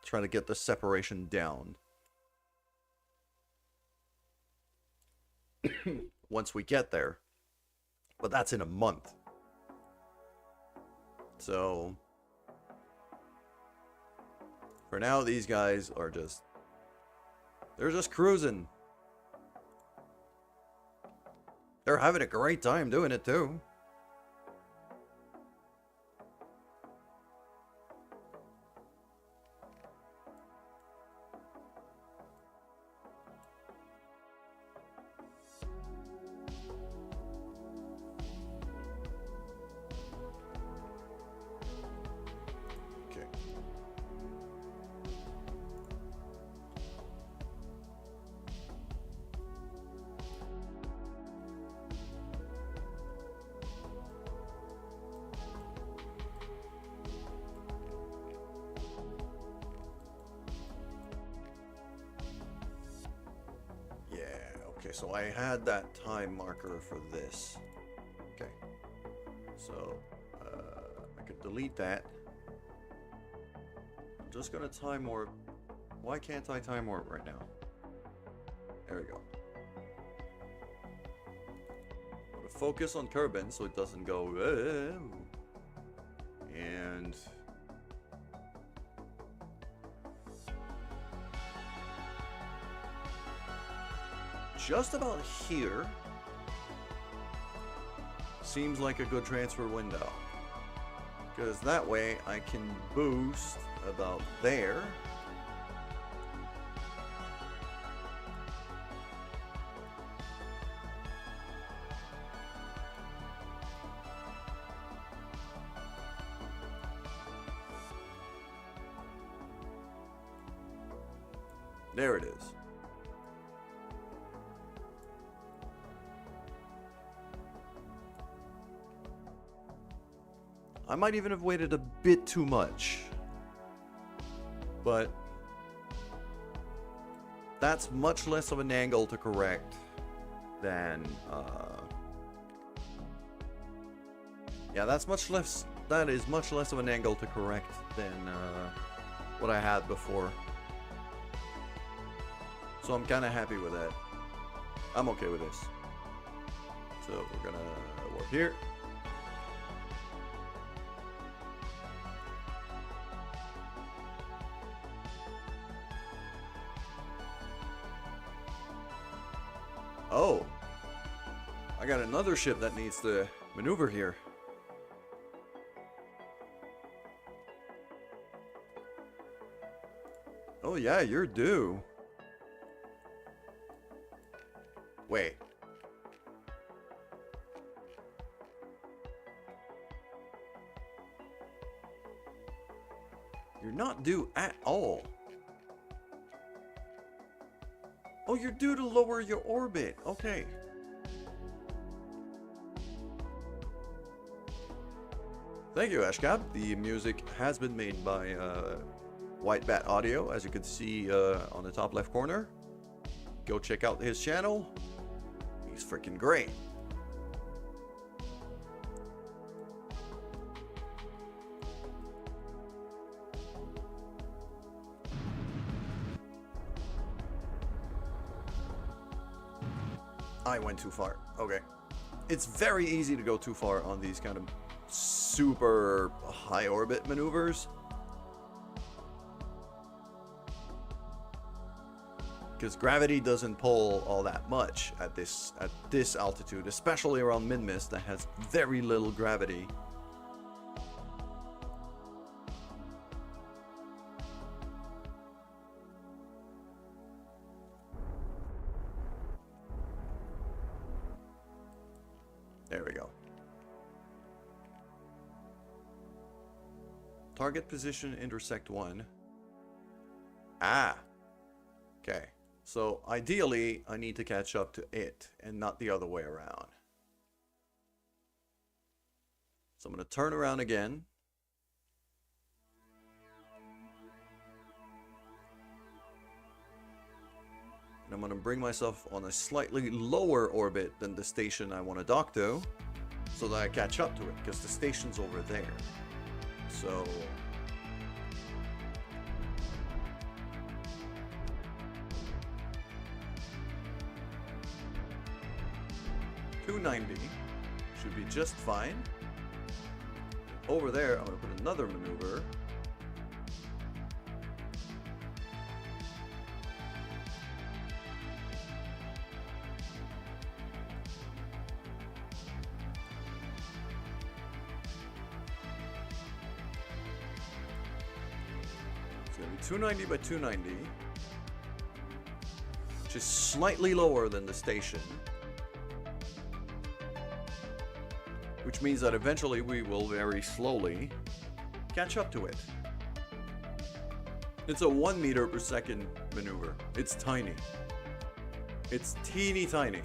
Try to get the separation down. Once we get there. But that's in a month. So for now, these guys are they're just cruising. They're having a great time doing it too. Okay, so I had that time marker for this. Okay. So, I could delete that. I'm just gonna time warp. Why can't I time warp right now? There we go. I'm gonna focus on Kerbal so it doesn't go. And just about here seems like a good transfer window. Because that way I can boost about there. There it is. I might even have waited a bit too much. But that's much less of an angle to correct than yeah, that is much less of an angle to correct than what I had before. So I'm kind of happy with that. I'm okay with this. So we're gonna warp here. Oh, I got another ship that needs to maneuver here. Oh yeah, you're due. Wait. You're not due at all. Oh, you're due to lower your orbit. Okay. Thank you, Ashcab. The music has been made by White Bat Audio, as you can see on the top left corner. Go check out his channel. He's freaking great. I went too far. Okay. It's very easy to go too far on these kind of super high orbit maneuvers. Because gravity doesn't pull all that much at this altitude, especially around mid-mist that has very little gravity. There we go. Target position intersect 1. Ah. Okay. So ideally, I need to catch up to it and not the other way around. So I'm going to turn around again. And I'm going to bring myself on a slightly lower orbit than the station I want to dock to, so that I catch up to it, because the station's over there. So... $290 should be just fine. Over there, I'm going to put another maneuver. It's going to be 290 by 290, which is slightly lower than the station. Which means that eventually we will very slowly catch up to it. It's a 1 meter per second maneuver. It's tiny. It's teeny tiny.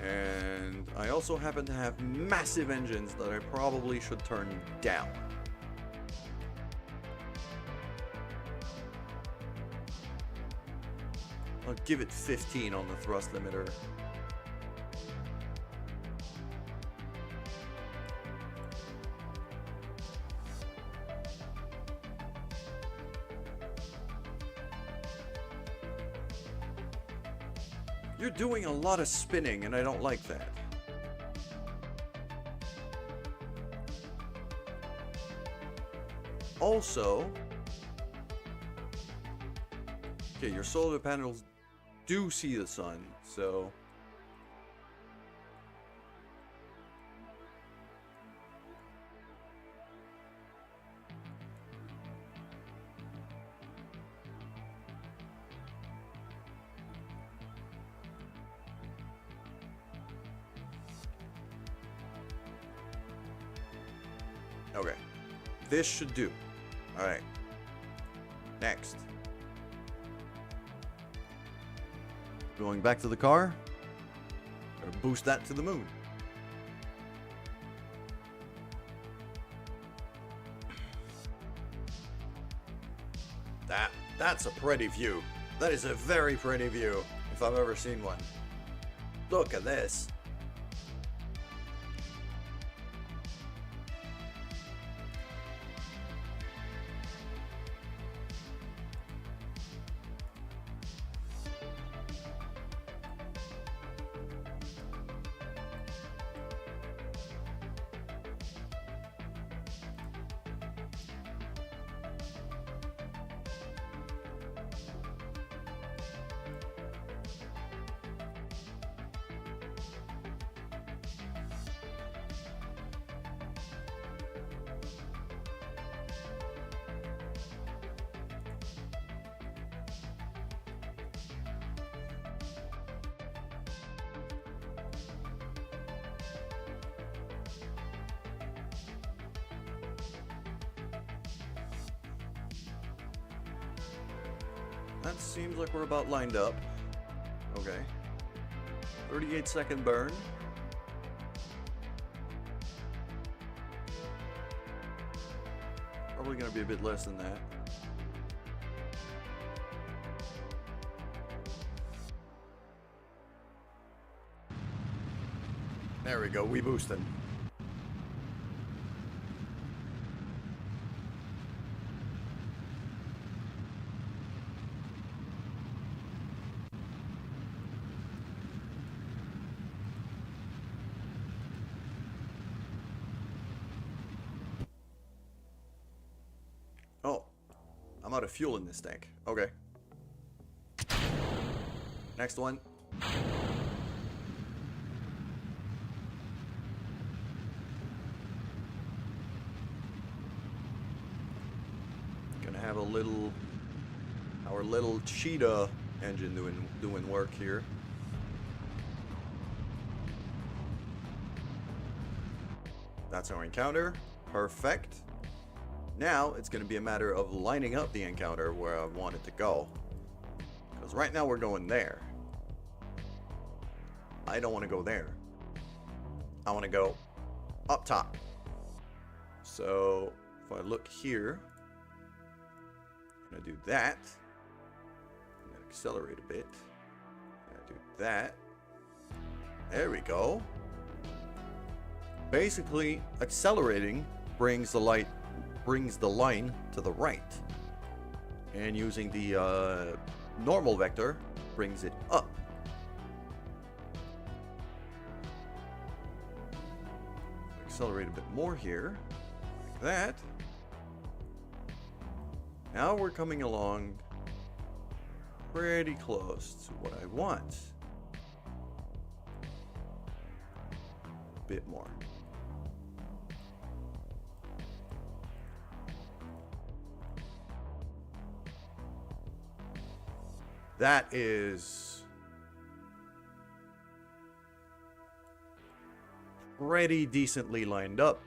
And I also happen to have massive engines that I probably should turn down. I'll give it 15 on the thrust limiter. You're doing a lot of spinning, and I don't like that. Also, okay, your solar panels do see the sun, so okay. This should do. Alright. Next. Going back to the car. Gotta boost that to the moon. That's a pretty view. That is a very pretty view, if I've ever seen one. Look at this. That seems like we're about lined up. Okay. 38-second burn. Probably gonna be a bit less than that. There we go, we boosted. Oh, I'm out of fuel in this tank. Okay. Next one. Gonna have our little cheetah engine doing work here. That's our encounter. Perfect. Now, it's going to be a matter of lining up the encounter where I want it to go. Because right now we're going there. I don't want to go there. I want to go up top. So, if I look here, I'm going to do that. I'm going to accelerate a bit. I'm going to do that. There we go. Basically, accelerating brings the line to the right, and using the normal vector brings it up. Accelerate a bit more here, like that. Now we're coming along pretty close to what I want. A bit more. That is pretty decently lined up.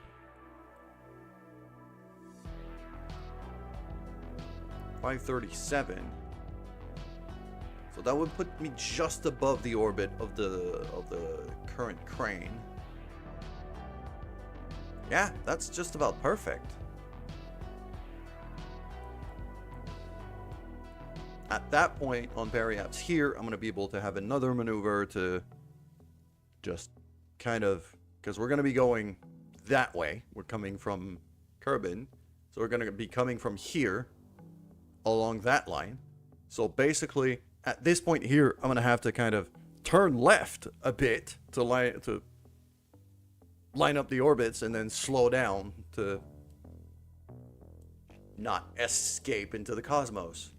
.537. So that would put me just above the orbit of the current crane. Yeah, that's just about perfect. At that point on Periapts here, I'm going to be able to have another maneuver to just kind of, because we're going to be going that way. We're coming from Kerbal, so we're going to be coming from here along that line. So basically, at this point here, I'm going to have to kind of turn left a bit to line up the orbits and then slow down to not escape into the cosmos.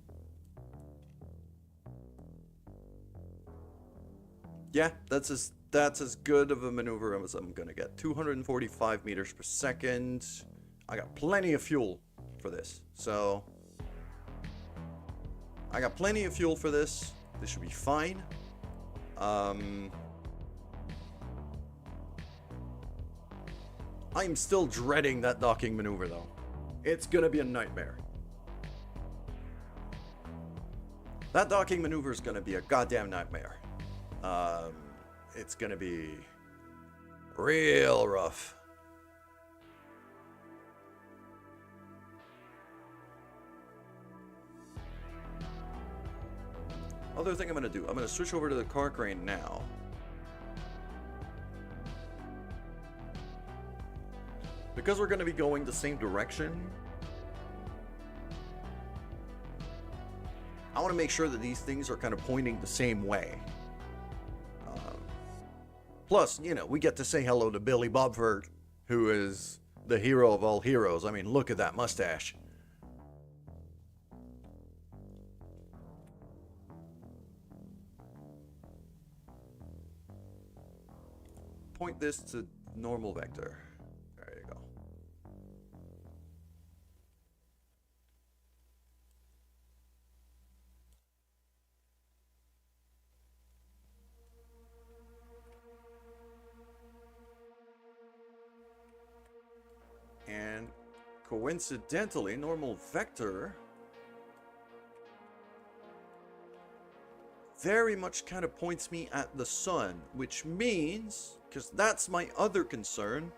Yeah, that's as good of a maneuver as I'm gonna get. 245 meters per second. I got plenty of fuel for this, so I got plenty of fuel for this. This should be fine. I'm still dreading that docking maneuver, though. It's gonna be a nightmare. That docking maneuver is gonna be a goddamn nightmare. It's gonna be real rough. Other thing I'm gonna do, I'm gonna switch over to the car crane now. Because we're gonna be going the same direction, I want to make sure that these things are kind of pointing the same way. Plus, you know, we get to say hello to Billy Bobford, who is the hero of all heroes. I mean, look at that mustache. Point this to normal vector. There you go. And coincidentally, normal vector very much kind of points me at the sun, which means, because that's my other concern,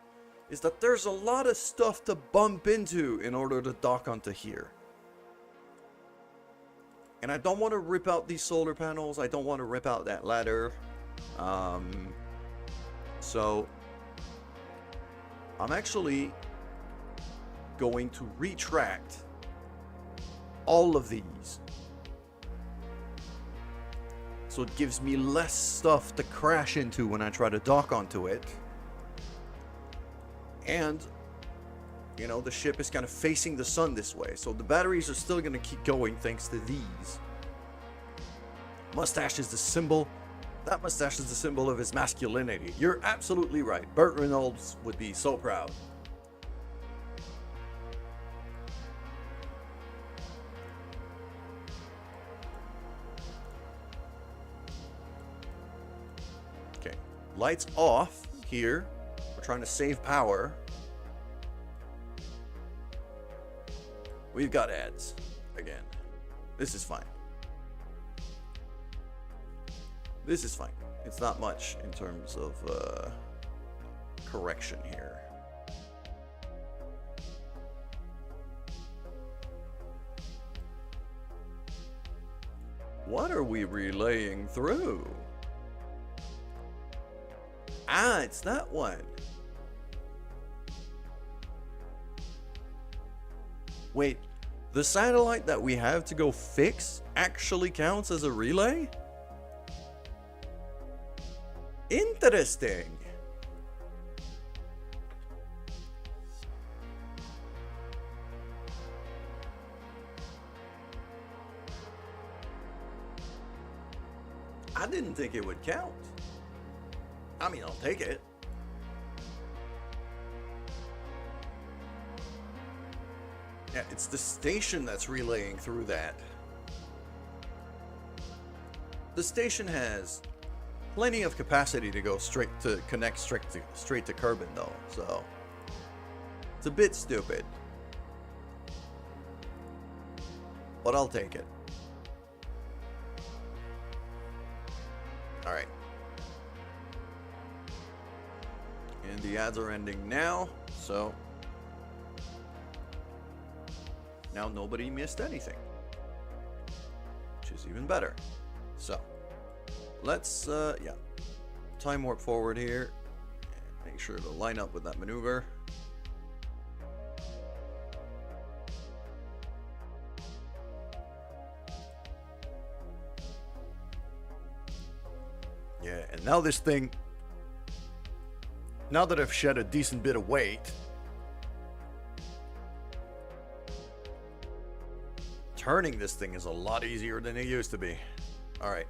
is that there's a lot of stuff to bump into in order to dock onto here. And I don't want to rip out these solar panels. I don't want to rip out that ladder. So I'm actually going to retract all of these. So it gives me less stuff to crash into when I try to dock onto it. And, you know, the ship is kind of facing the sun this way. So the batteries are still going to keep going thanks to these. Mustache is the symbol. That mustache is the symbol of his masculinity. You're absolutely right. Burt Reynolds would be so proud. Okay, lights off here. We're trying to save power. We've got ads again. This is fine. This is fine. It's not much in terms of correction here. What are we relaying through? Ah, it's that one. Wait, the satellite that we have to go fix actually counts as a relay? Interesting. I didn't think it would count. I mean, I'll take it. Yeah, it's the station that's relaying through that. The station has plenty of capacity to go connect straight to Kerbal, though, so it's a bit stupid. But I'll take it. Alright. And the ads are ending now, so now nobody missed anything, which is even better. So let's yeah, time warp forward here and make sure to line up with that maneuver. now this thing... Now that I've shed a decent bit of weight... Turning this thing is a lot easier than it used to be. Alright.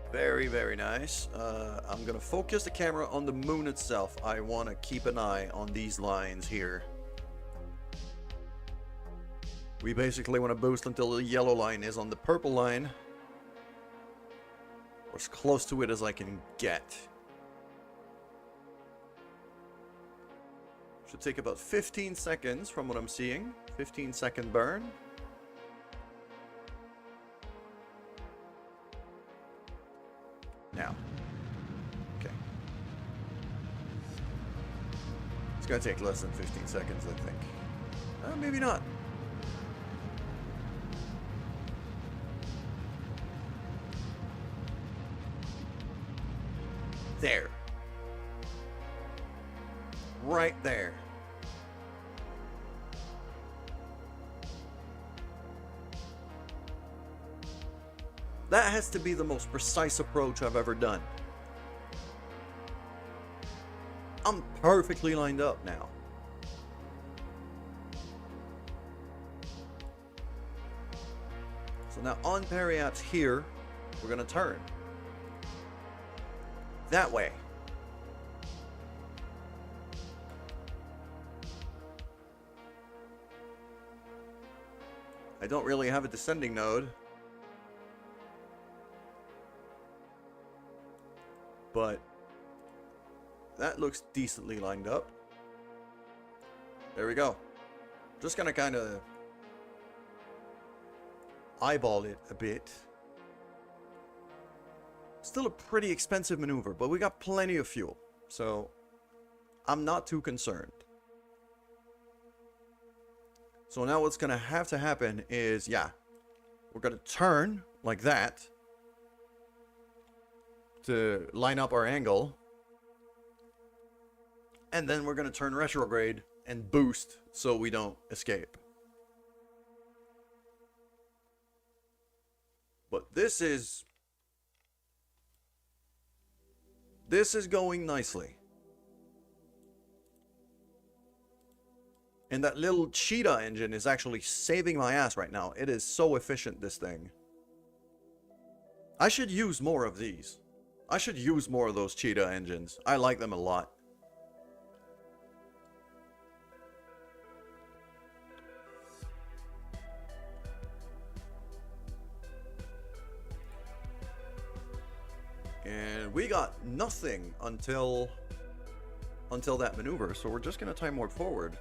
Very, very nice. I'm gonna focus the camera on the moon itself. I want to keep an eye on these lines here. We basically want to boost until the yellow line is on the purple line. Or as close to it as I can get. Should take about 15 seconds from what I'm seeing. 15-second burn. Now. Okay. It's gonna take less than 15 seconds, I think. Maybe not. There. Right there. That has to be the most precise approach I've ever done. I'm perfectly lined up now. So now on periapts here, we're going to turn. That way. I don't really have a descending node. But that looks decently lined up. There we go. Just gonna kind of eyeball it a bit. Still a pretty expensive maneuver, but we got plenty of fuel. So I'm not too concerned. So now what's gonna have to happen is, yeah, we're gonna turn like that to line up our angle, and then we're going to turn retrograde and boost so we don't escape. But this is going nicely. And that little cheetah engine is actually saving my ass right now. It is so efficient, this thing. I should use more of these. I should use more of those cheetah engines. I like them a lot. And we got nothing until that maneuver, so we're just going to time warp forward.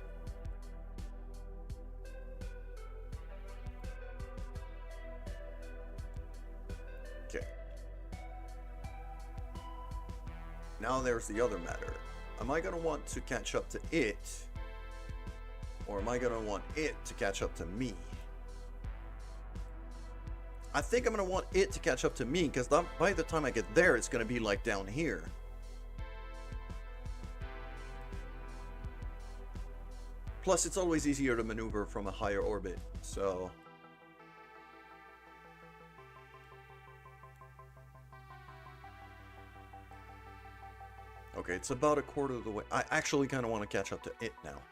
Now there's the other matter. Am I going to want to catch up to it? Or am I going to want it to catch up to me? I think I'm going to want it to catch up to me, because by the time I get there, it's going to be like down here. Plus, it's always easier to maneuver from a higher orbit, so... Okay, it's about a quarter of the way. I actually kind of want to catch up to it now.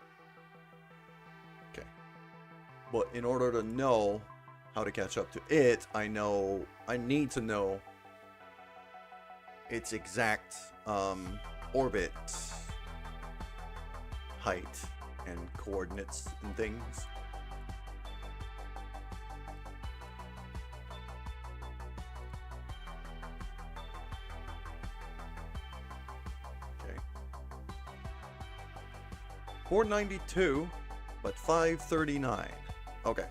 Okay. But in order to know how to catch up to it, I need to know its exact orbit, height, and coordinates and things. Okay. 492, but 539. Okay.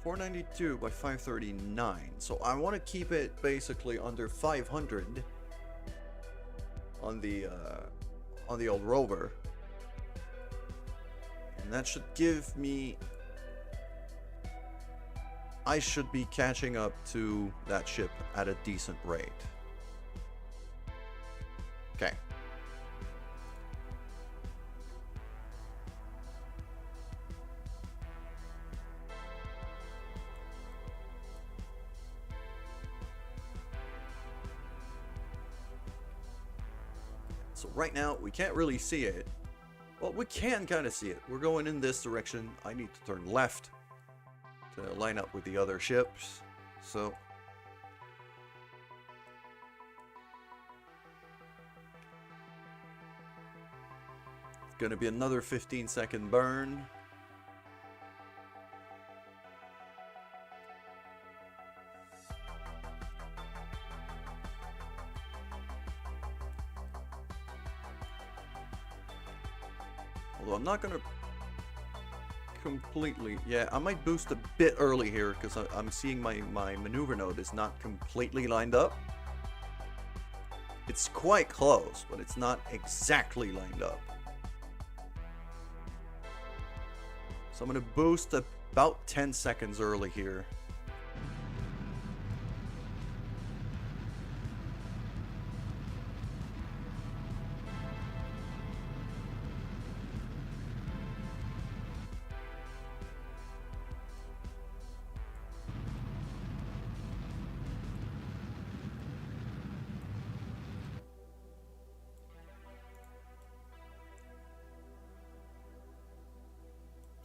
.492 by 539. So I want to keep it basically under 500 on the old rover, and that should give me. I should be catching up to that ship at a decent rate. Okay. So right now, we can't really see it. Well, we can kind of see it. We're going in this direction. I need to turn left to line up with the other ships. So it's going to be another 15-second burn. Although I'm not going to completely... Yeah, I might boost a bit early here because I'm seeing my maneuver node is not completely lined up. It's quite close, but it's not exactly lined up. So I'm going to boost about 10 seconds early here.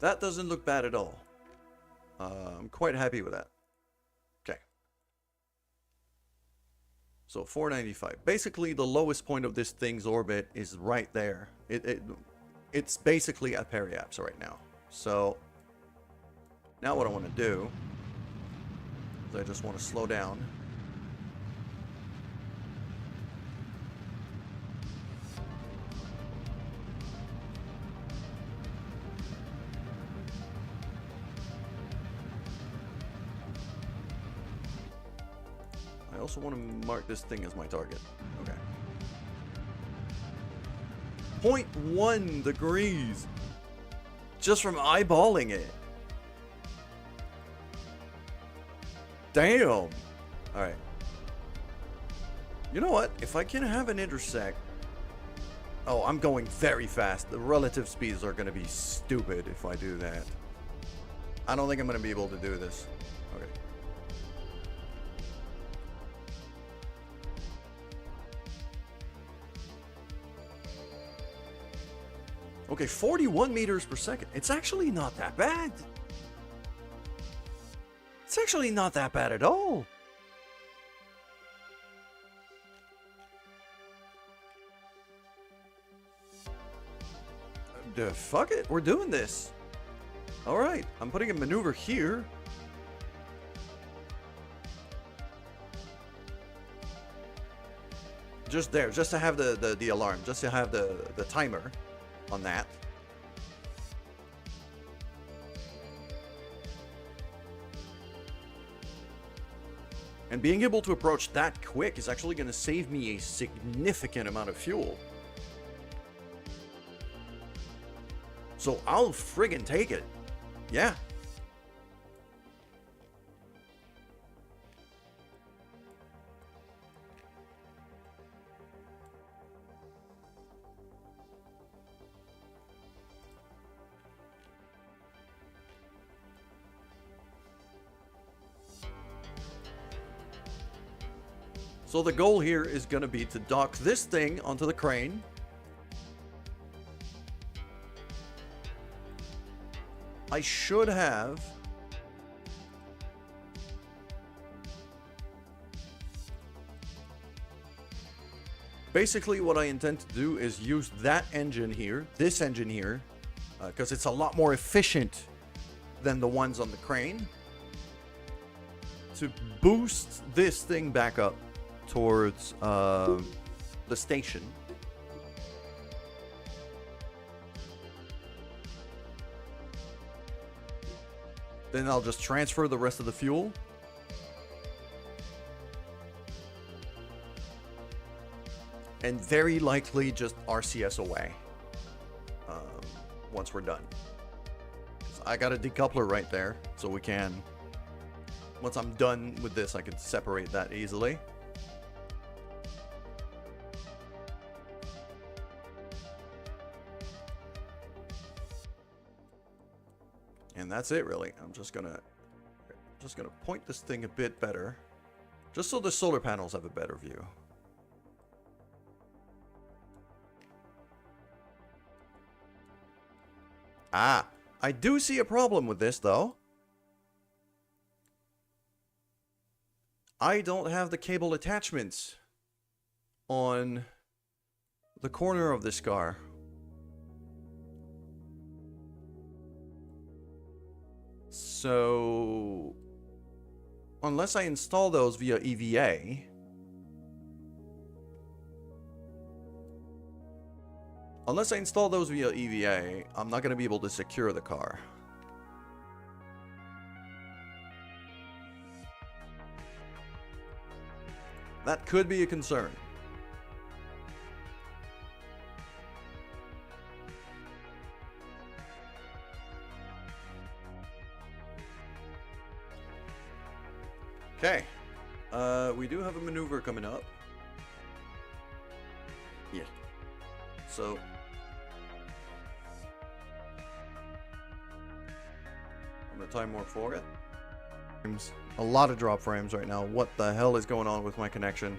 That doesn't look bad at all. I'm quite happy with that. Okay. So 495. Basically, the lowest point of this thing's orbit is right there. It's basically at periapse right now. So now what I want to do is I just want to slow down. I also want to mark this thing as my target. Okay. 0.1 degrees. Just from eyeballing it. Damn. Alright. You know what? If I can have an intersect... Oh, I'm going very fast. The relative speeds are going to be stupid if I do that. I don't think I'm going to be able to do this. Okay. Okay, 41 meters per second. It's actually not that bad. It's actually not that bad at all. Fuck it, we're doing this. Alright, I'm putting a maneuver here. Just there, just to have the alarm, just to have the timer on that. And being able to approach that quick is actually going to save me a significant amount of fuel. So I'll friggin' take it. Yeah. So the goal here is going to be to dock this thing onto the crane. I should have... Basically what I intend to do is use that engine here, this engine here, because it's a lot more efficient than the ones on the crane, to boost this thing back up towards the station. Then I'll just transfer the rest of the fuel. And very likely just RCS away once we're done. I got a decoupler right there, so we can... Once I'm done with this, I can separate that easily. And that's it, really. I'm just gonna point this thing a bit better, just so the solar panels have a better view. Ah, I do see a problem with this, though. I don't have the cable attachments on the corner of this car. So, unless I install those via EVA, I'm not going to be able to secure the car. That could be a concern. Okay. We do have a maneuver coming up. Yeah. So... I'm gonna time warp for it. A lot of drop frames right now. What the hell is going on with my connection?